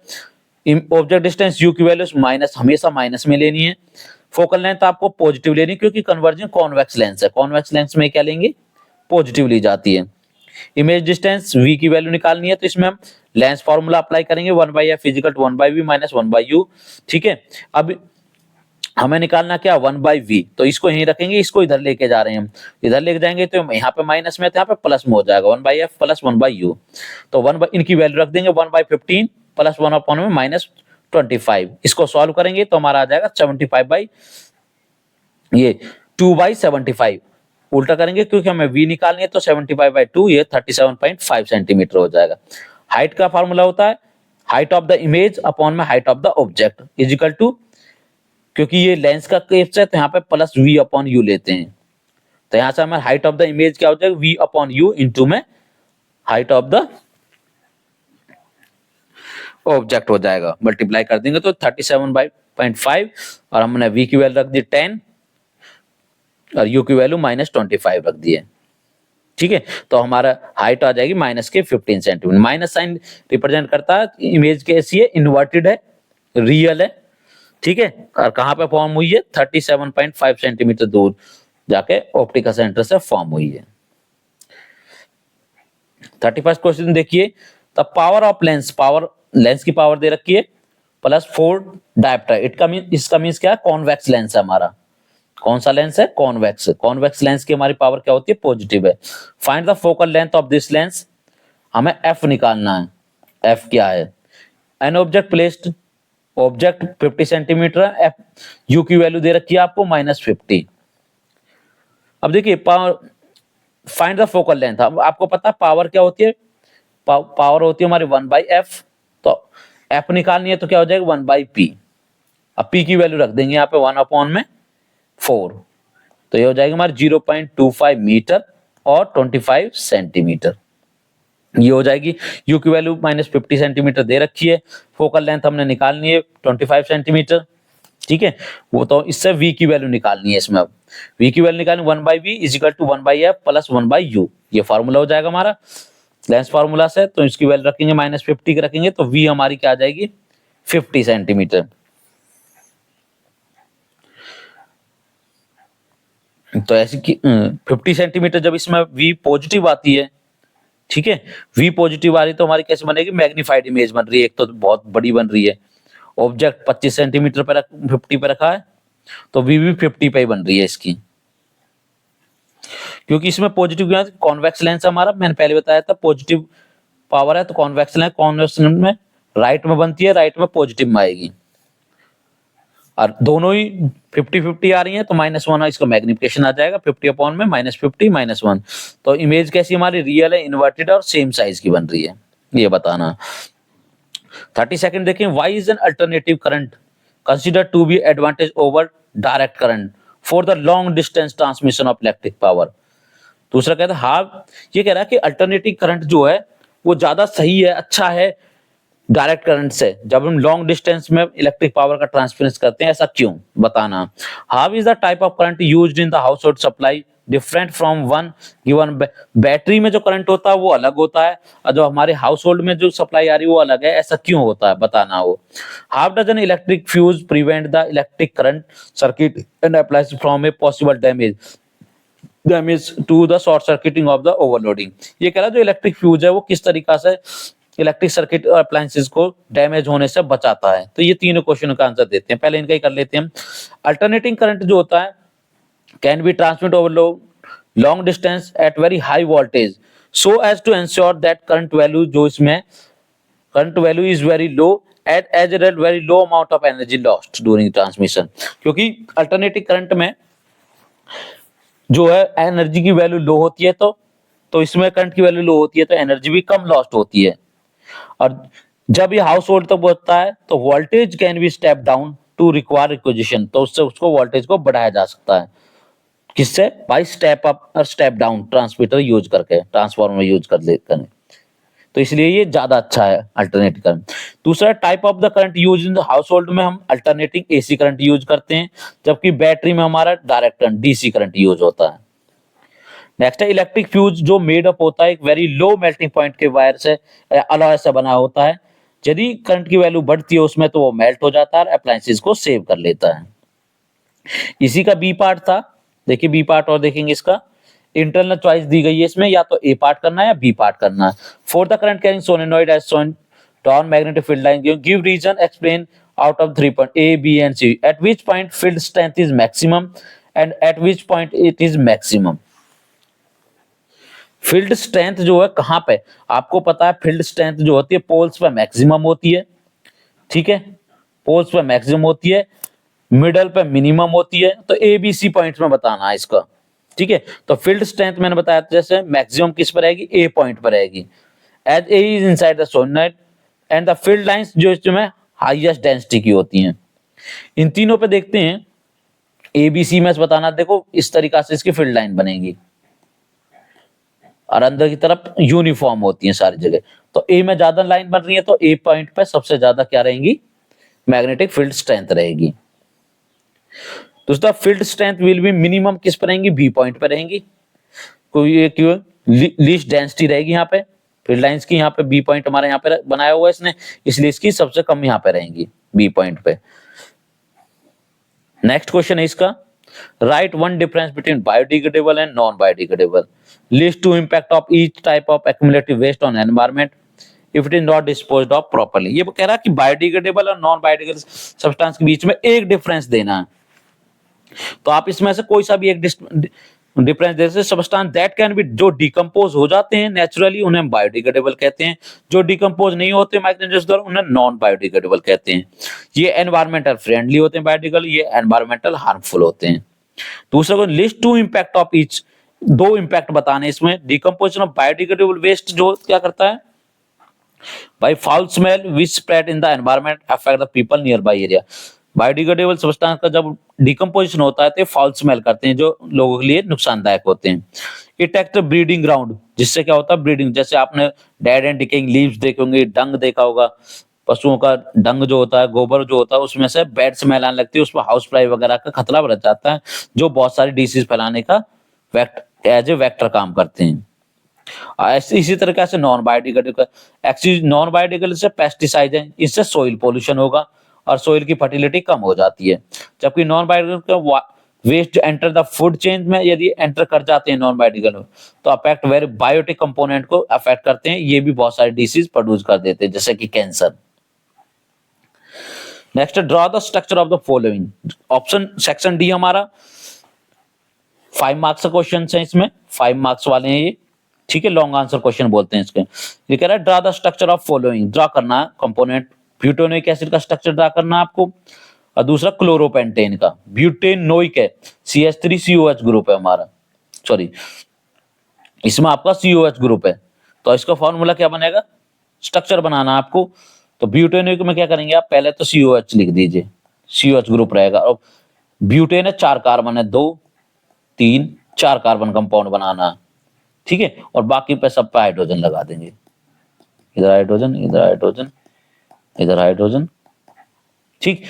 Speaker 1: ऑब्जेक्ट डिस्टेंस u की वैल्यू माइनस, हमेशा माइनस में लेनी है, फोकल लेंथ आपको पॉजिटिव लेनी है क्योंकि कन्वर्जिंग कॉन्वेक्स लेंस है, कॉन्वेक्स लेंस में क्या लेंगे? पॉजिटिव ली जाती है। इमेज डिस्टेंस v की वैल्यू निकालनी है, तो इसमें हम लेंस फॉर्मूला अप्लाई करेंगे 1/f is equal to 1/v minus 1/u। ठीक है, अब हमें निकालना क्या 1/v, तो इसको यहीं रखेंगे, इसको इधर लेके जा रहे हैं हम, इधर लेके जाएंगे तो यहाँ पे माइनस में, तो यहाँ पे प्लस में हो जाएगा 1/f प्लस 1/u। तो इनकी वैल्यू रख देंगे 1/15 प्लस 1 में माइनस 25। इसको सॉल्व करेंगे तो हमारा आ जाएगा 75 ये 2/75। उल्टा करेंगे क्योंकि हमें v निकालनी है, तो 75/2 ये 37.5 सेंटीमीटर हो जाएगा। हाइट का फॉर्मूला होता है height of the image upon में height of the object is equal to, क्योंकि ये लेंस का केस है तो यहाँ पे प्लस v अपॉन यू लेते हैं, तो यहाँ से हमारा हाइट ऑफ द इमेज क्या हो जाएगा v अपॉन यू इंटू में हाइट ऑफ द ऑब्जेक्ट हो जाएगा, मल्टीप्लाई कर देंगे तो 37/5 और हमने v की वैल्यू रख दी 10 और u की वैल्यू -25 रख दी है। ठीक है, तो हमारा हाइट आ जाएगी माइनस के 15 सेंटीमीटर। माइनस साइन रिप्रेजेंट करता है इमेज कैसी है, इन्वर्टेड है, रियल है। ठीक है, और कहां पे फॉर्म हुई है 37.5 सेंटीमीटर दूर जाके ऑप्टिकल सेंटर से फॉर्म हुई है। 31st क्वेश्चन देखिए, the power of lens, power lens की पावर दे रखी है +4 डायोप्टर। इसका मींस क्या है, कॉन्वेक्स लेंस है हमारा। कौन सा लेंस है, कॉन्वेक्स। कॉन्वेक्स लेंस की हमारी पावर क्या होती है, पॉजिटिव है। Find the focal length of this lens, हमें एफ निकालना है। एफ क्या है, an object placed, object 50 centimetre है, एफ यू की वैल्यू दे रखी है आपको -50। अब देखिए power, find the focal length, अब आपको पता है पावर क्या होती है, पावर होती है हमारी 1/f, तो f निकालनी है तो क्या हो जाएगा 1/p। अब p की वैल्यू रख देंगे यहाँ पे 1/4, तो ये हो जाएगा हमारे 0.25 मीटर और 25 सेंटीमीटर, ये हो जाएगी। u की वैल्यू -50 सेंटीमीटर दे रखी है, फोकल लेंथ हमने निकालनी है 25 सेंटीमीटर। ठीक है, वो तो इससे v की वैल्यू निकालनी है इसमें। अब v की वैल्यू निकालनी 1/v is equal to 1/f plus 1/u, ये फार्मूला हो जाएगा हमारा लेंस फार्मूला से। तो इसकी वैल्यू रखेंगे -50 रखेंगे तो v हमारी क्या आ जाएगी 50 सेंटीमीटर। तो ऐसी 50 सेंटीमीटर जब इसमें v पॉजिटिव आती है, ठीक है, v पॉजिटिव आ रही तो हमारी कैसे बनेगी, मैग्नीफाइड इमेज बन रही है, एक तो बहुत बड़ी बन रही है। ऑब्जेक्ट 25 सेंटीमीटर पे 50 पे रखा है तो v भी 50 पे ही बन रही है इसकी, क्योंकि इसमें पॉजिटिव कॉन्वेक्स लेंस हमारा, मैंने पहले बताया था पॉजिटिव पावर है, तो कॉन्वेक्स लेंस, कॉन्वेक्स लेंस में राइट में बनती है, राइट में पॉजिटिव में आएगी, और दोनों ही 50-50 आ रही हैं तो -1 इसका मैग्निफिकेशन आ जाएगा 50 अपॉन में -50 -1। तो इमेज कैसी हमारी रियल है, इन्वर्टेड और सेम साइज की बन रही है, ये बताना। 32nd देखें, why is an alternative current consider to be advantage over direct current for the long distance transmission of electric power. दूसरा कहता है हाँ, ये कह रहा है कि अल्टरनेटिव करंट जो है वो ज्यादा सही है, अच्छा है डायरेक्ट करंट से, जब हम लॉन्ग डिस्टेंस में इलेक्ट्रिक पावर का ट्रांसफरेंस करते हैं, ऐसा क्यों, बताना। How is the type of current used in the house hold supply different from one given. Battery में जो करंट होता है वो अलग होता है और जो हमारे हाउस होल्ड में जो सप्लाई आ रही है वो अलग है, ऐसा क्यों होता है, बताना हो। How does an electric fuse prevent the electric current circuit and appliances from a possible damage to the short circuiting of the overloading. ये कह रहा है जो इलेक्ट्रिक फ्यूज है वो किस तरीका से इलेक्ट्रिक सर्किट और अप्लायंसेस को डैमेज होने से बचाता है। तो ये तीनों क्वेश्चन का आंसर देते हैं, पहले इनका ही कर लेते हैं। अल्टरनेटिंग करंट जो होता है can be transmit over long distance at very high voltage so as to ensure that current value जो इसमें current value is very low at as a very low amount of energy lost during transmission. क्योंकि अल्टरनेटिव करंट में जो है एनर्जी की वैल्यू लो होती है, तो इसमें करंट की वैल्यू लो होती है तो एनर्जी भी कम लॉस्ट होती है। और जब ये हाउस होल्ड तक पहुंचता है तो voltage can be step down to require requisition, तो उससे उसको वोल्टेज को बढ़ाया जा सकता है, किससे, बाय स्टेप अप और स्टेप डाउन ट्रांसमीटर यूज करके, ट्रांसफार्मर यूज कर लेते हैं, तो इसलिए ये ज्यादा अच्छा है अल्टरनेटिव करंट। दूसरा type of the current use in the house hold में हम अल्टरनेटिंग एसी करंट यूज करते हैं, जबकि बैटरी में हमारा direct current DC current use होता है। नेक्स्ट है इलेक्ट्रिक फ्यूज जो मेड अप होता है एक वेरी लो मेल्टिंग पॉइंट के वायर से, अलॉय से बना होता है। यदि करंट की वैल्यू बढ़ती है उसमें तो वो मेल्ट हो जाता है और अप्लायंसेस को सेव कर लेता है। इसी का बी पार्ट था, देखिए बी पार्ट और देखेंगे इसका। इंटरनल चॉइस दी गई है इसमें, या तो ए पार्ट करना है या बी पार्ट करना है। For the current carrying solenoid as shown torn magnetic field line, give reason, explain out of 3 point A, B and C. At which point field strength is maximum and at which point it is maximum. Field strength जो है कहां पे, आपको पता है फील्ड स्ट्रेंथ जो होती है पोल्स पे मैक्सिमम होती है, ठीक है, पोल्स पे मैक्सिमम होती है, मिडल पे मिनिमम होती है, तो ए बी सी पॉइंट्स में बताना है इसका, ठीक है। तो फील्ड स्ट्रेंथ मैंने बताया जैसे मैक्सिमम किस पर रहेगी, ए पॉइंट पर रहेगी, as A is inside the solenoid and the field lines जो इसमें हाईएस्ट डेंसिटी की होती हैं। इन तीनों पे देखते हैं, ए बी सी में बताना, देखो इस तरीका से इसकी फील्ड लाइन बनेगी और अंदर की तरफ यूनिफॉर्म होती है सारी जगह। तो ए में ज्यादा लाइन बन रही है तो ए पॉइंट पे सबसे ज्यादा क्या रहेंगी, मैग्नेटिक फील्ड स्ट्रेंथ रहेगी। दूसरा field strength will be minimum किस पर रहेंगी, बी पॉइंट पर रहेंगी, कोई ये क्यों लीस्ट डेंसिटी रहेगी यहाँ पे फील्ड लाइंस की, यहाँ पे बी पॉइंट हमारे यहाँ पे बनाया हुआ है इसने, इसलिए इसकी सबसे कम यहाँ पे रहेंगी बी पॉइंट पे। नेक्स्ट क्वेश्चन है इसका, write one difference between biodegradable and non biodegradable, list two impact of each type of accumulative waste on environment if it is not disposed of properly. ये कह रहा है कि बायोडिग्रेडेबल और नॉन बायोडिग्रेडेबल सब्सटेंस के बीच में एक डिफरेंस देना है, तो आप इसमें से कोई सा भी एक डिफरेंस, जैसे सब्सटेंस दैट कैन बी, जो डिकम्पोज हो जाते हैं नेचुरली उन्हें हम बायोडिग्रेडेबल कहते हैं, जो डिकम्पोज नहीं होते माइक्रोऑर्गेनिज्म द्वारा उन्हें नॉन बायोडिग्रेडेबल कहते हैं। ये एनवायरमेंटल फ्रेंडली होते हैं बायोडिग्रेडेबल, ये एनवायरमेंटल हार्मफुल होते हैं। दूसरा को list two impact of each, दो इम्पैक्ट बताने इसमें, डिकम्पोजिशन ऑफ बायोडिग्रेडेबल वेस्ट जो क्या करता है भाई, foul smell which spread in the environment affect the people near by area. Biodegradable substance का जब डिकम्पोजिशन होता है तो फाउल स्मेल करते हैं जो लोगों के लिए नुकसानदायक होते हैं। इट एक्ट ब्रीडिंग ग्राउंड, जिससे क्या होता है ब्रीडिंग, जैसे आपने डेड एंड डिकेइंग लीव्स देखे होंगे, डंग देखा होगा, पशुओं का डंग जो होता है, गोबर जो होता है, उसमें से बैड स्मेल आने लगती है, उसमें हाउस फ्लाई वगैरह का खतरा बढ़ जाता है, जो बहुत सारी डिसीज फैलाने का एज ए वेक्टर काम करते हैं। इसी तरीके से non biodegradable, actually non biodegradable से पेस्टिसाइड है, इससे सोइल पोल्यूशन होगा और सोइल की फर्टिलिटी कम हो जाती है। जबकि non biodegradable waste enter the food chain में यदि एंटर कर जाते हैं नॉन बायोडिग्रेडेबल, तो अफेक्ट वेरी बायोटिक कंपोनेंट को अफेक्ट करते हैं, ये भी बहुत सारी डिसीज प्रोड्यूस कर देते हैं जैसे कि cancer. Next, draw the structure of the following, option section D हमारा 5 मार्क्स का क्वेश्चन है, इसमें 5 मार्क्स वाले हैं ये, ठीक है, लॉन्ग आंसर क्वेश्चन बोलते हैं इसके। ये कह रहा है draw the structure of following, draw करना है कंपोनेंट, ब्यूटेनोइक एसिड का स्ट्रक्चर ड्रॉ करना है आपको, और दूसरा क्लोरोपेंटेन का, ब्यूटेनोइक है CH3COH ग्रुप है हमारा, सॉरी इसमें आपका COH ग्रुप है, तो इसका फॉर्मूला क्या बनेगा, स्ट्रक्चर बनाना आपको, तो ब्यूटेनोइक में क्या करेंगे आप, पहले तो COH लिख दीजिए, COH ग्रुप रहेगा, और ब्यूटेन है 4 कार्बन है, 2 3 4 कार्बन कंपाउंड बनाना है, ठीक है, और बाकी पे सब पे हाइड्रोजन लगा देंगे, इधर हाइड्रोजन, इधर हाइड्रोजन, इधर हाइड्रोजन, ठीक।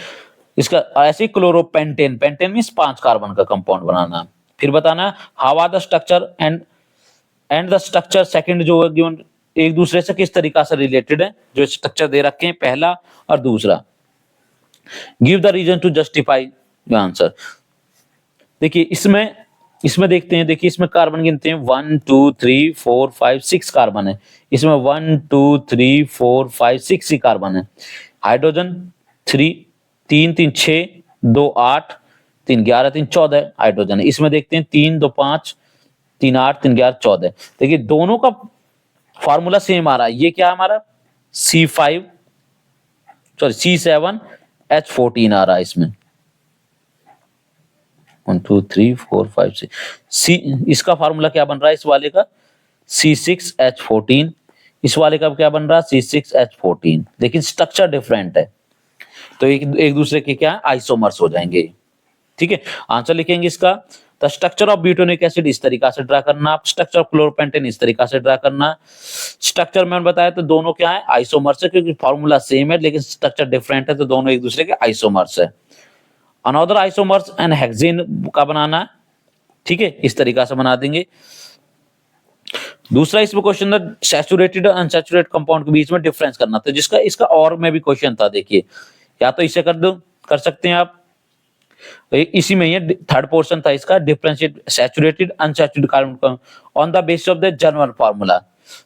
Speaker 1: इसका ऐसे क्लोरोपेंटेन, पेंटेन मींस 5 कार्बन का कंपाउंड बनाना है। फिर बताना how are the structure and the structure second जो है गिवन, एक दूसरे से किस तरीका से रिलेटेड है, जो स्ट्रक्चर दे रखे हैं पहला और दूसरा, give the reason to justify the answer. देखिए इसमें देखते हैं, देखिए इसमें कार्बन गिनते हैं 1 2 3 4 5 6 कार्बन है, इसमें 1 2 3 4 5 6 ही कार्बन है। हाइड्रोजन 3 3 3 6 2 8 3 11 3 14 हाइड्रोजन है। इसमें देखते हैं 3 2 5 3 8 3 11 14। देखिए दोनों का फॉर्मूला सेम आ रहा है, ये क्या हमारा C7H14 आ रहा है इसमें, 1 2 3 4 5 6 सी, इसका फार्मूला क्या बन रहा है इस वाले का C6H14, इस वाले का क्या बन रहा है C6H14, लेकिन स्ट्रक्चर डिफरेंट है, तो एक दूसरे के क्या आइसोमर्स हो जाएंगे, ठीक है। आंसर लिखेंगे इसका, द स्ट्रक्चर ऑफ ब्यूटेनिक एसिड इस तरीका से ड्रा करना, स्ट्रक्चर ऑफ क्लोरोपेंटेन इस तरीका से ड्रा करना। स्ट्रक्चर मैंने बताया तो दोनों क्या है आइसोमर्स है, क्योंकि फार्मूला सेम है लेकिन स्ट्रक्चर डिफरेंट है, तो दोनों एक दूसरे के आइसोमर्स है। अनदर आइसोमर्स एंड हेक्सेन का बनाना है, ठीक है, इस तरीका से बना देंगे। दूसरा इसमें क्वेश्चन था सैचुरेटेड और अनसैचुरेटेड कंपाउंड के बीच में डिफरेंस करना था, जिसका इसका और में भी क्वेश्चन था, देखिए या तो इसे कर सकते हैं आप, इसी में ये थर्ड पोर्शन था इसका, differentiate saturated unsaturated carbon on the basis of the general formula,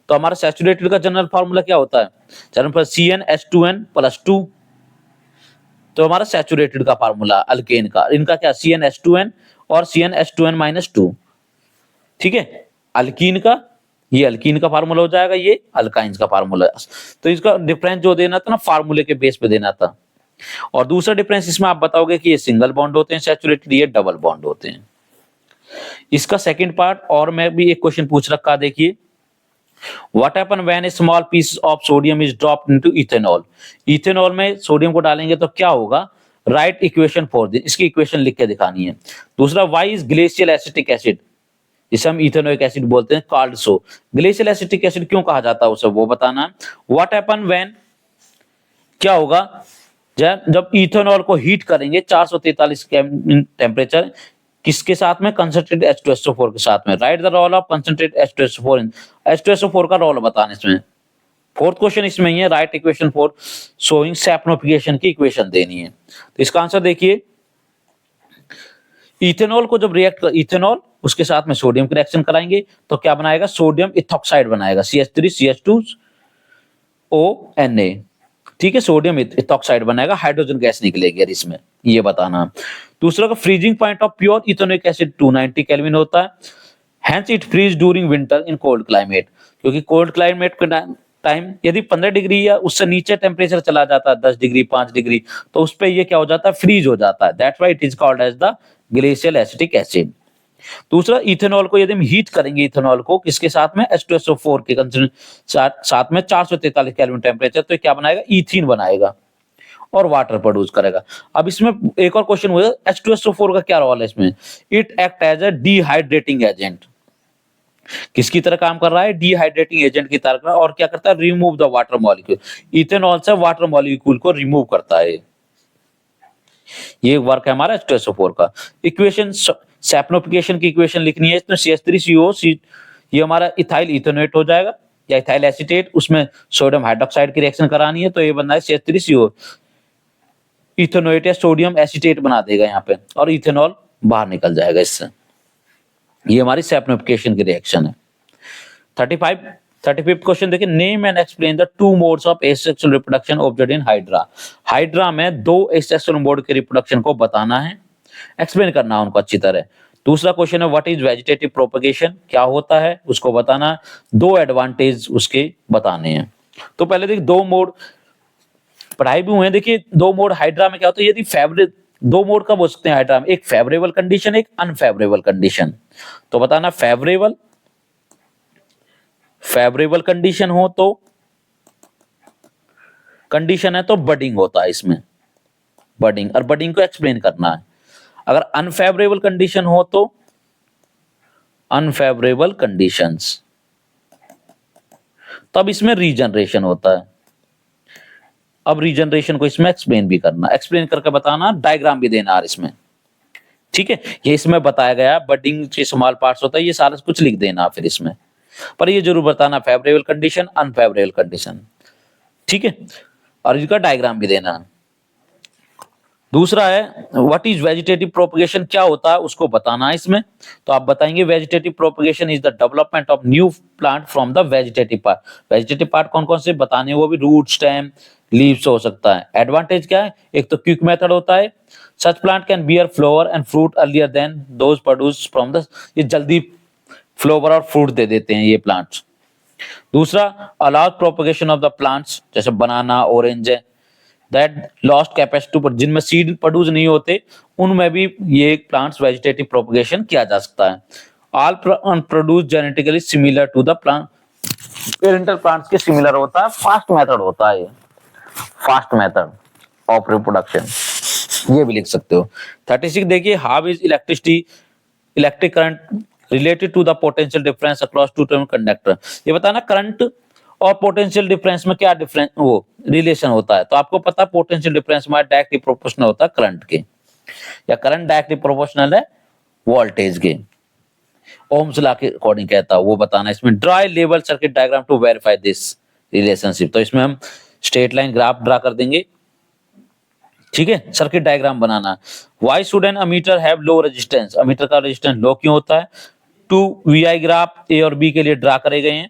Speaker 1: तो हमारा सैचुरेटेड का जनरल फार्मूला क्या होता है? जनरल पर CnH2n+2। तो हमारा सैचुरेटेड का फार्मूला अल्केन का, इनका क्या CnH2n और CnH2n-2। ठीक है, अल्कीन का ये अल्कीन का फार्मूला हो जाएगा, ये अल्काइंस का फार्मूला। तो इसका डिफरेंस जो देना था ना फार्मूले के बेस पे देना था। और दूसरा डिफरेंस इसमें आप बताओगे कि ये सिंगल बॉन्ड होते हैं सैचुरेटेड, ये डबल बॉन्ड होते हैं। इसका सेकंड पार्ट और मैं भी एक क्वेश्चन पूछ रखा, देखिए what happen when a small piece of sodium is dropped into ethanol. Ethanol में सोडियम को डालेंगे तो क्या होगा? राइट इक्वेशन फॉर दिस, इसकी इक्वेशन लिख के दिखानी है। दूसरा, why is glacial acetic acid, जिसे हम इथेनोइक एसिड बोलते हैं, called so. Glacial acetic acid क्यों कहा जाता है उसे वो बताना है। व्हाट हैपन व्हेन, क्या होगा जब इथेनॉल को हीट करेंगे 443 टेम्परेचर, किसके साथ में? कंसंट्रेटेड H2SO4 के साथ में। Write the role of concentrated H2SO4 in, H2SO4 का रोल बताना इसमें। फोर्थ क्वेश्चन इसमें ही है, राइट इक्वेशन फॉर शोइंग सैप्नोफिकेशन की इक्वेशन देनी है। तो इसका आंसर देखिए, इथेनॉल को जब रिएक्ट कर, इथेनॉल उसके साथ में सोडियम की रिएक्शन कराएंगे तो क्या बनाएगा? सोडियम इथॉक्साइड बनाएगा, CH3CH2ONA। ठीक है, सोडियम इथॉक्साइड बनाएगा, हाइड्रोजन गैस निकलेगी यार इसमें, ये बताना। दूसरा का freezing point of pure ethanoic acid 290 kelvin होता है। Hence it freeze during winter in cold climate, क्योंकि कोल्ड क्लाइमेट के टाइम यदि 15 डिग्री या उससे नीचे टेम्परेचर चला जाता है, 10 डिग्री 5 डिग्री, तो उस पे ये क्या हो जाता है? फ्रीज हो जाता है। That's why it is called as the glacial acetic acid. दूसरा, इथेनॉल को यदि हम हीट करेंगे, इथेनॉल को किसके साथ में? H2SO4 के साथ में 443 केल्विन टेम्परेचर, तो क्या बनाएगा? ईथीन बनाएगा और वाटर प्रोड्यूस करेगा। अब इसमें एक और क्वेश्चन हुआ, H2SO4 का क्या रोल है इसमें? It act as a dehydrating agent. किसकी तरह काम कर रहा है? डिहाइड्रेटिंग एजेंट की तरह। और क्या करता है? Remove the water molecule, ethanol से वाटर मॉलिक्यूल को रिमूव करता है। ये वर्क है हमारा H2SO4 का। इक्वेशन, सैप्नोफिकेशन की इक्वेशन लिखनी है, इसमें CH3CO, ये हमारा इथाइल इथेनोएट हो जाएगा या इथाइल एसीटेट, उसमें सोडियम हाइड्रोक्साइड की रिएक्शन करानी है तो ये बनना है CH3CO इथेनोएट या सोडियम एसीटेट बना देगा यहाँ पे, और इथेनॉल बाहर निकल जाएगा इससे। ये हमारी सैप्नोफिकेशन की रिएक्शन है। 35th क्वेश्चन देखिए, name and explain the two modes of asexual reproduction observed in hydra. Hydra में दो एसेक्सुअल मोड के रिप्रोडक्शन को बताना है, एक्सप्लेन करना है उनको अच्छी तरह। दूसरा क्वेश्चन है, व्हाट इज वेजिटेटिव प्रोपगेशन, क्या होता है उसको बताना, दो एडवांटेज उसके बताने हैं। तो पहले देखिए, दो मोड पढ़ाई भी हुए हैं। देखिए, दो मोड हाइड्रा में क्या होता है, यदि फेवरेट, दो मोड कब हो सकते हैं हाइड्रा में? एक फेवरेबल कंडीशन, एक अनफेवरेबल कंडीशन। तो बताना, फेवरेबल कंडीशन हो तो, कंडीशन है तो बडिंग होता है इसमें, बडिंग, और बडिंग को एक्सप्लेन करना है। अगर अनफेवरेबल कंडीशन हो तो अनफेवरेबल कंडीशंस, तब इसमें रीजनरेशन होता है। अब रीजनरेशन को इसमें एक्सप्लेन भी करना, एक्सप्लेन करके बताना, डायग्राम भी देना इसमें। ठीक है, ये इसमें बताया गया, बडिंग के स्मॉल पार्ट्स होता है, ये सारा कुछ लिख देना फिर इसमें, पर ये जरूर बताना फेवरेबल कंडीशन, अनफेवरेबल कंडीशन। ठीक है, और इसका डायग्राम भी देना। दूसरा है, व्हाट इज वेजिटेटिव प्रोपगेशन, क्या होता है उसको बताना है इसमें। तो आप बताएंगे, vegetative propagation is the development of new plant from the vegetative part. Vegetative part कौन कौन से बताने, वो भी रूट, स्टेम, लीव्स हो सकता है। एडवांटेज क्या है? एक तो क्विक मेथड होता है, such plant can bear flower and fruit earlier than those produce from the, ये जल्दी फ्लावर और फ्रूट दे देते हैं ये प्लांट्स। दूसरा, allowed propagation of the plants, जैसे बनाना, ऑरेंज है, दैट लॉस्ट कैपेसिटी पर, जिनमें सीड प्रोड्यूस नहीं होते उनमें भी ये प्लांट्स वेजिटेटिव प्रोपगेशन किया जा सकता है। All produce genetically similar to the plant, parental plants के सिमिलर होता है, फास्ट मेथड होता है, फास्ट मेथड ऑफ रिप्रोडक्शन, ये भी लिख सकते हो। 36 देखिए, how is electric current related to the potential difference across two terminal conductor. ये बताना, करंट और पोटेंशियल डिफरेंस में क्या डिफरेंस, वो रिलेशन होता है। तो आपको पता है पोटेंशियल डिफरेंस में डायरेक्टली प्रोपोर्शनल होता है करंट के, या करंट डायरेक्टली प्रोपोर्शनल है वोल्टेज के, ओम्स लॉ के अकॉर्डिंग कहता है, वो बताना। इसमें ड्रा लेवल circuit diagram to verify this relationship. तो इसमें हम स्ट्रेट लाइन ग्राफ ड्रा कर देंगे। ठीक है, circuit diagram banana. Why should an ammeter have low resistance, ammeter का रेजिस्टेंस लो क्यों होता है? टू VI ग्राफ A और B के लिए ड्रा करे गए हैं।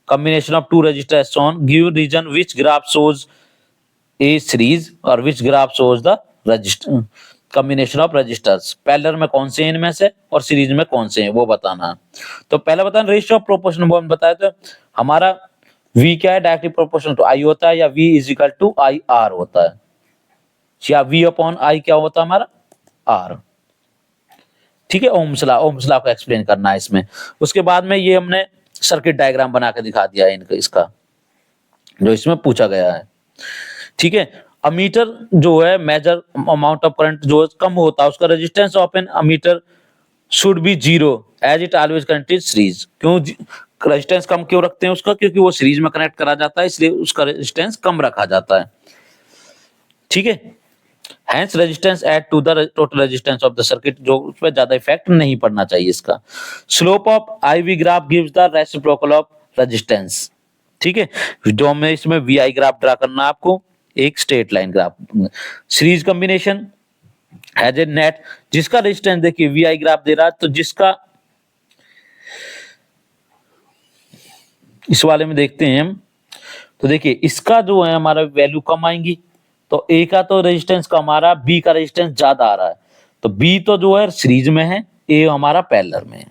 Speaker 1: combination of two resistors shown, give region which graph shows a series और which graph shows the resistor combination of resistors। Parallel में कौन से हैं इनमें से और सीरीज में कौन से हैं वो बताना। तो पहला बताना रेशियो ऑफ प्रोपोर्शन, वो हम बताया था हमारा V क्या है, डायरेक्टली प्रोपोर्शनल टू I होता है, या V is equal to IR होता है, या V अपॉन I क्या होता है हमारा R। ठीक है, ओम्स लॉ को एक्सप्लेन करना है इसमें। उसके बाद में ये हमने सर्किट डायग्राम बना के दिखा दिया है इनका, इसका जो इसमें पूछा गया है। ठीक है, अमीटर जो है मेजर अमाउंट ऑफ करंट जो कम होता है, उसका resistance of an ammeter should be zero as it always connect is series. क्यों रेजिस्टेंस कम क्यों रखते हैं उसका, क्योंकि वो सीरीज में कनेक्ट करा जाता है, इसलिए उसका रेजिस्टेंस कम रखा जाता है। ठीक है, Hence resistance add to the total resistance of the circuit, जो उस पर ज्यादा इफेक्ट नहीं पड़ना चाहिए इसका। Slope of IV graph gives the reciprocal of resistance. ठीक है, जो हमें इसमें VI ग्राफ ड्रा करना है आपको, एक straight line graph. Series combination has a net, जिसका रेजिस्टेंस देखिए VI ग्राफ दे रहा है, तो जिसका इस वाले में देखते हैं हम, तो देखिए इसका जो है हमारा वैल्यू कम आएंगी, तो A का तो रेजिस्टेंस कम आ रहा है, B का रेजिस्टेंस ज्यादा आ रहा है, तो B तो जो है सीरीज में है, A हमारा पैरेलल में है।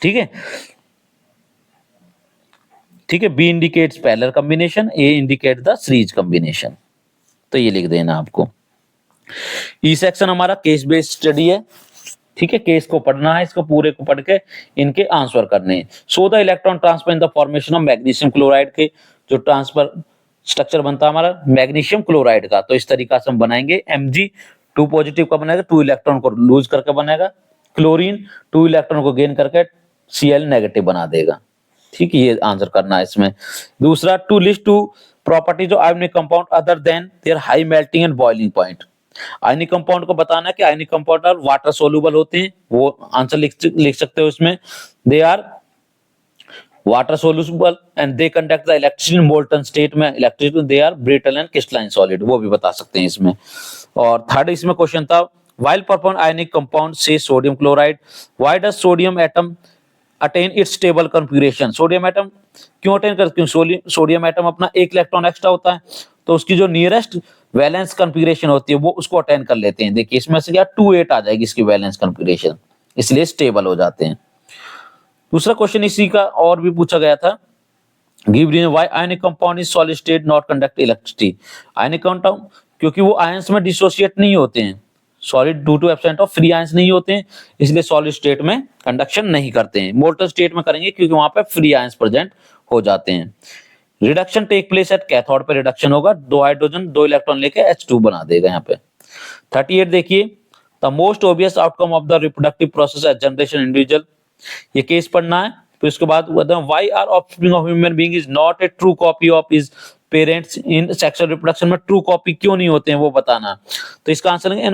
Speaker 1: ठीक है, ठीक है, B indicates parallel combination, A indicate the series combination. तो ये लिख देना आपको। ई सेक्शन हमारा केस बेस्ड स्टडी है। ठीक है, केस को पढ़ना है, इसको पूरे को पढ़ के इनके आंसर करने हैं। So the electron transfer in the formation of magnesium chloride के जो ट्रांसफर स्ट्रक्चर बनता है हमारा मैग्नीशियम क्लोराइड का, तो इस तरीका से हम बनाएंगे। Mg 2 पॉजिटिव का बनेगा, 2 इलेक्ट्रॉन को लूज करके बनेगा। क्लोरीन 2 इलेक्ट्रॉन को गेन करके Cl नेगेटिव बना देगा। ठीक है, ये आंसर करना है इसमें। दूसरा, to list two properties of ionic compound other than their high melting and boiling point. Ionic compound को बताना है कि ionic compound are water soluble होते हैं, वो आंसर लिख सकते हो इसमें। They are water soluble and they conduct the electricity in molten state में, electricity they are brittle and crystalline solid, वो भी बता सकते हैं इसमें। और थर्ड इसमें क्वेश्चन था, while performed ionic compound say sodium chloride, why does sodium atom attain its stable configuration? Sodium atom क्यों अटेन करती है? सोडियम एटम अपना एक इलेक्ट्रॉन एक्स्ट्रा होता है, तो उसकी जो नियरेस्ट वैलेंस कॉन्फ़िगरेशन होती है वो उसको अटेन कर लेते हैं। देखिए इसमें से क्या 2-8 आ जाएगी इसकी वैलेंस कॉन्फ़िगरेशन, इसलिए स्टेबल हो जाते हैं। दूसरा क्वेश्चन इसी का और भी पूछा गया था, give reason why ionic compound is solid state not conduct electricity. Ionic compound क्योंकि वो आयंस में डिसोसिएट नहीं होते हैं, solid due to absent of free ions नहीं होते हैं, इसलिए सॉलिड स्टेट में कंडक्शन नहीं करते हैं। मोल्टन स्टेट में करेंगे क्योंकि वहां पे फ्री आयंस प्रेजेंट हो जाते हैं। Reduction take place at cathode पे रिडक्शन होगा, 2 हाइड्रोजन 2 इलेक्ट्रॉन लेके H2 बना देगा यहाँ पे। 38 देखिए, the most obvious outcome of the reproductive process at generation individual, ये केस पढ़ना है। फिर उसके बाद why are offspring of human being is not a true copy of his parents in sexual reproduction, में ट्रू कॉपी क्यों नहीं होते हैं वो बताना। तो इसका आंसर है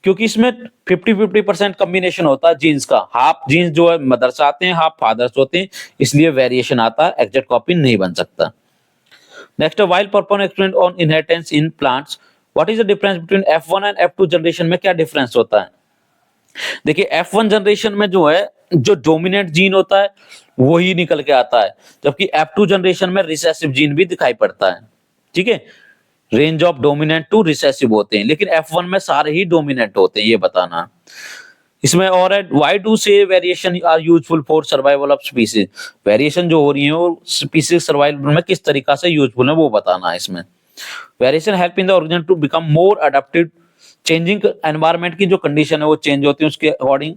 Speaker 1: क्योंकि इसमें 50-50% कॉम्बिनेशन होता है जीन्स का, हाफ जीन्स जो है मदर से आते हैं, हाफ फादर से होते हैं, इसलिए वेरिएशन आता है, एग्जैक्ट कॉपी नहीं बन सकता। नेक्स्ट है, while perform experiment on inheritance in plants, what is the difference between F1 and F2 generation में क्या डिफरेंस होता है? देखिए F1 जनरेशन में जो है जो डोमिनेंट जीन होता है वही निकल के आता है, जबकि F2 जनरेशन में रिसेसिव जीन भी दिखाई पड़ता है। ठीक है, range of dominant to recessive होते हैं, लेकिन F1 में सारे ही डोमिनेंट होते हैं, ये बताना। इसमें और है, why do say variation are useful for survival of species, variation जो हो रही है वो स्पीसीज सर्वाइवल में किस तरीका से यूजफुल है वो बताना है इसमें। Variation help in the organism to become more adapted, changing environment की जो कंडीशन है वो चेंज होती है, उसके अकॉर्डिंग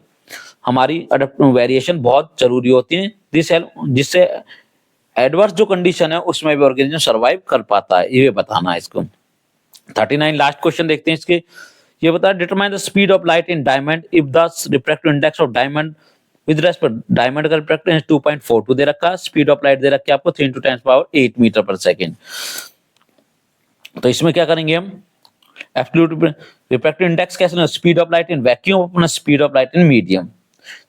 Speaker 1: हमारी वेरिएशन बहुत जरूरी होती है। दिस हेल्प, जिससे एडवर्स जो कंडीशन है उसमें भी ऑर्गेनिज्म सर्वाइव कर पाता है, ये बताना है इसको। 39 लास्ट क्वेश्चन देखते हैं इसके, ये बता determine the speed of light in diamond if the refractive index of diamond with respect, diamond का रिफ्रैक्टिव इंडेक्स 2.42 दे रखा है, स्पीड ऑफ लाइट दे रखी है आपको 3 × 10⁸ मीटर पर सेकंड। तो इसमें क्या करेंगे हम, एब्सोल्यूट रिफ्रैक्टिव इंडेक्स कैसे, speed of light in vacuum अपना speed of light in medium.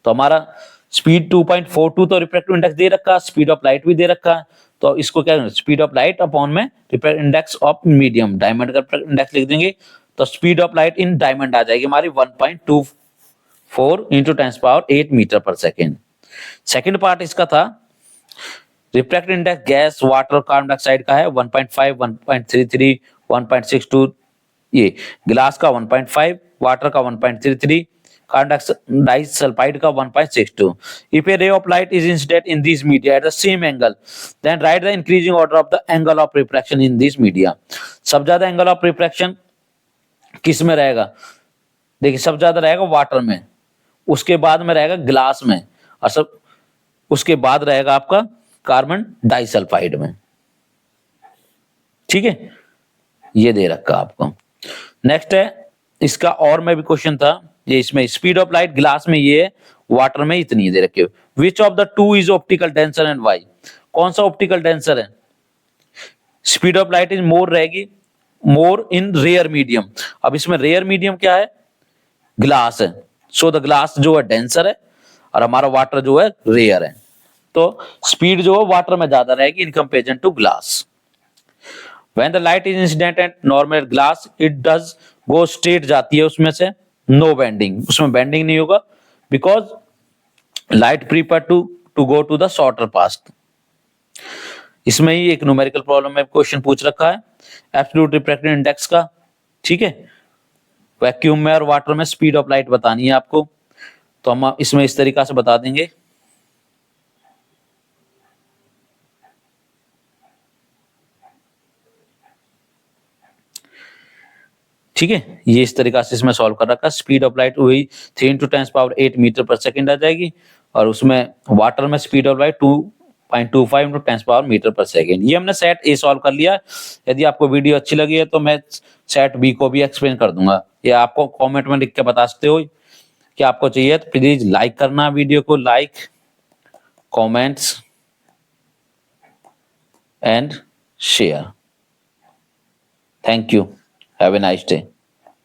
Speaker 1: तो हमारा स्पीड 2.42 तो रिफ्रैक्टिव इंडेक्स दे रखा है, स्पीड ऑफ लाइट भी दे रखा है, तो इसको क्या स्पीड ऑफ लाइट अपॉन में refractive index of medium, diamond का इंडेक्स लिख देंगे, तो speed of light in diamond आ जाएगी हमारी 1.24 × 10⁸ मीटर पर सेकेंड। सेकेंड पार्ट इसका था, refractive index gas, water, carbon dioxide का है 1.5, 1.33, 1.62, ये ग्लास का 1.5, वाटर का 1.33, कार्बन डाइसल्फाइड का 1.62. If a ray of light is incident in this media at the same angle, then write the increasing order of the angle of refraction in this media. सब ज्यादा एंगल ऑफ रिफ्रैक्शन किस में रहेगा? देखिए सब ज्यादा रहेगा वाटर में, उसके बाद में रहेगा ग्लास में, और सब उसके बाद रहेगा आपका कार्बन डाइसल्फाइड में. ठीक है, ये दे रखा आपको. नेक्स्ट है इसका और में भी क्वेश्चन था, ये इसमें स्पीड ऑफ लाइट ग्लास में ये है, वाटर में इतनी दे रखी है. Which of the two is optical denser and why? कौन सा ऑप्टिकल डेंसर है? Speed of light is more रहेगी, मोर इन रेयर मीडियम. अब इसमें रेयर मीडियम क्या है? ग्लास है. सो द ग्लास जो है डेंसर है और हमारा वाटर जो है रेयर है. तो स्पीड जो है वाटर में ज्यादा रहेगी in comparison to glass. When the light is incident at normal glass, it does go straight जाती है उसमें से, no bending, उसमें bending नहीं होगा, because light prefer to go to the shorter path. इसमें ही एक न्यूमेरिकल प्रॉब्लम में क्वेश्चन पूछ रखा है एब्सोल्यूट रिफ्रैक्टिव इंडेक्स का. ठीक है, वैक्यूम में और वाटर में स्पीड ऑफ लाइट बतानी है आपको, तो हम इसमें इस तरीका से बता देंगे. ठीक है, ये इस तरीका से इसमें सॉल्व कर रखा. स्पीड ऑफ लाइट वही 3 × 10⁸ मीटर पर सेकंड आ जाएगी, और उसमें वाटर में स्पीड ऑफ लाइट 2.25 × 10 मीटर पर सेकंड. ये हमने सेट ए सॉल्व कर लिया. यदि आपको वीडियो अच्छी लगी है तो मैं सेट बी को भी एक्सप्लेन कर दूंगा, ये आपको कॉमेंट में लिख के बता सकते हो कि आपको चाहिए. तो प्लीज लाइक करना वीडियो को, like, comments and share. Thank you. Have a nice day.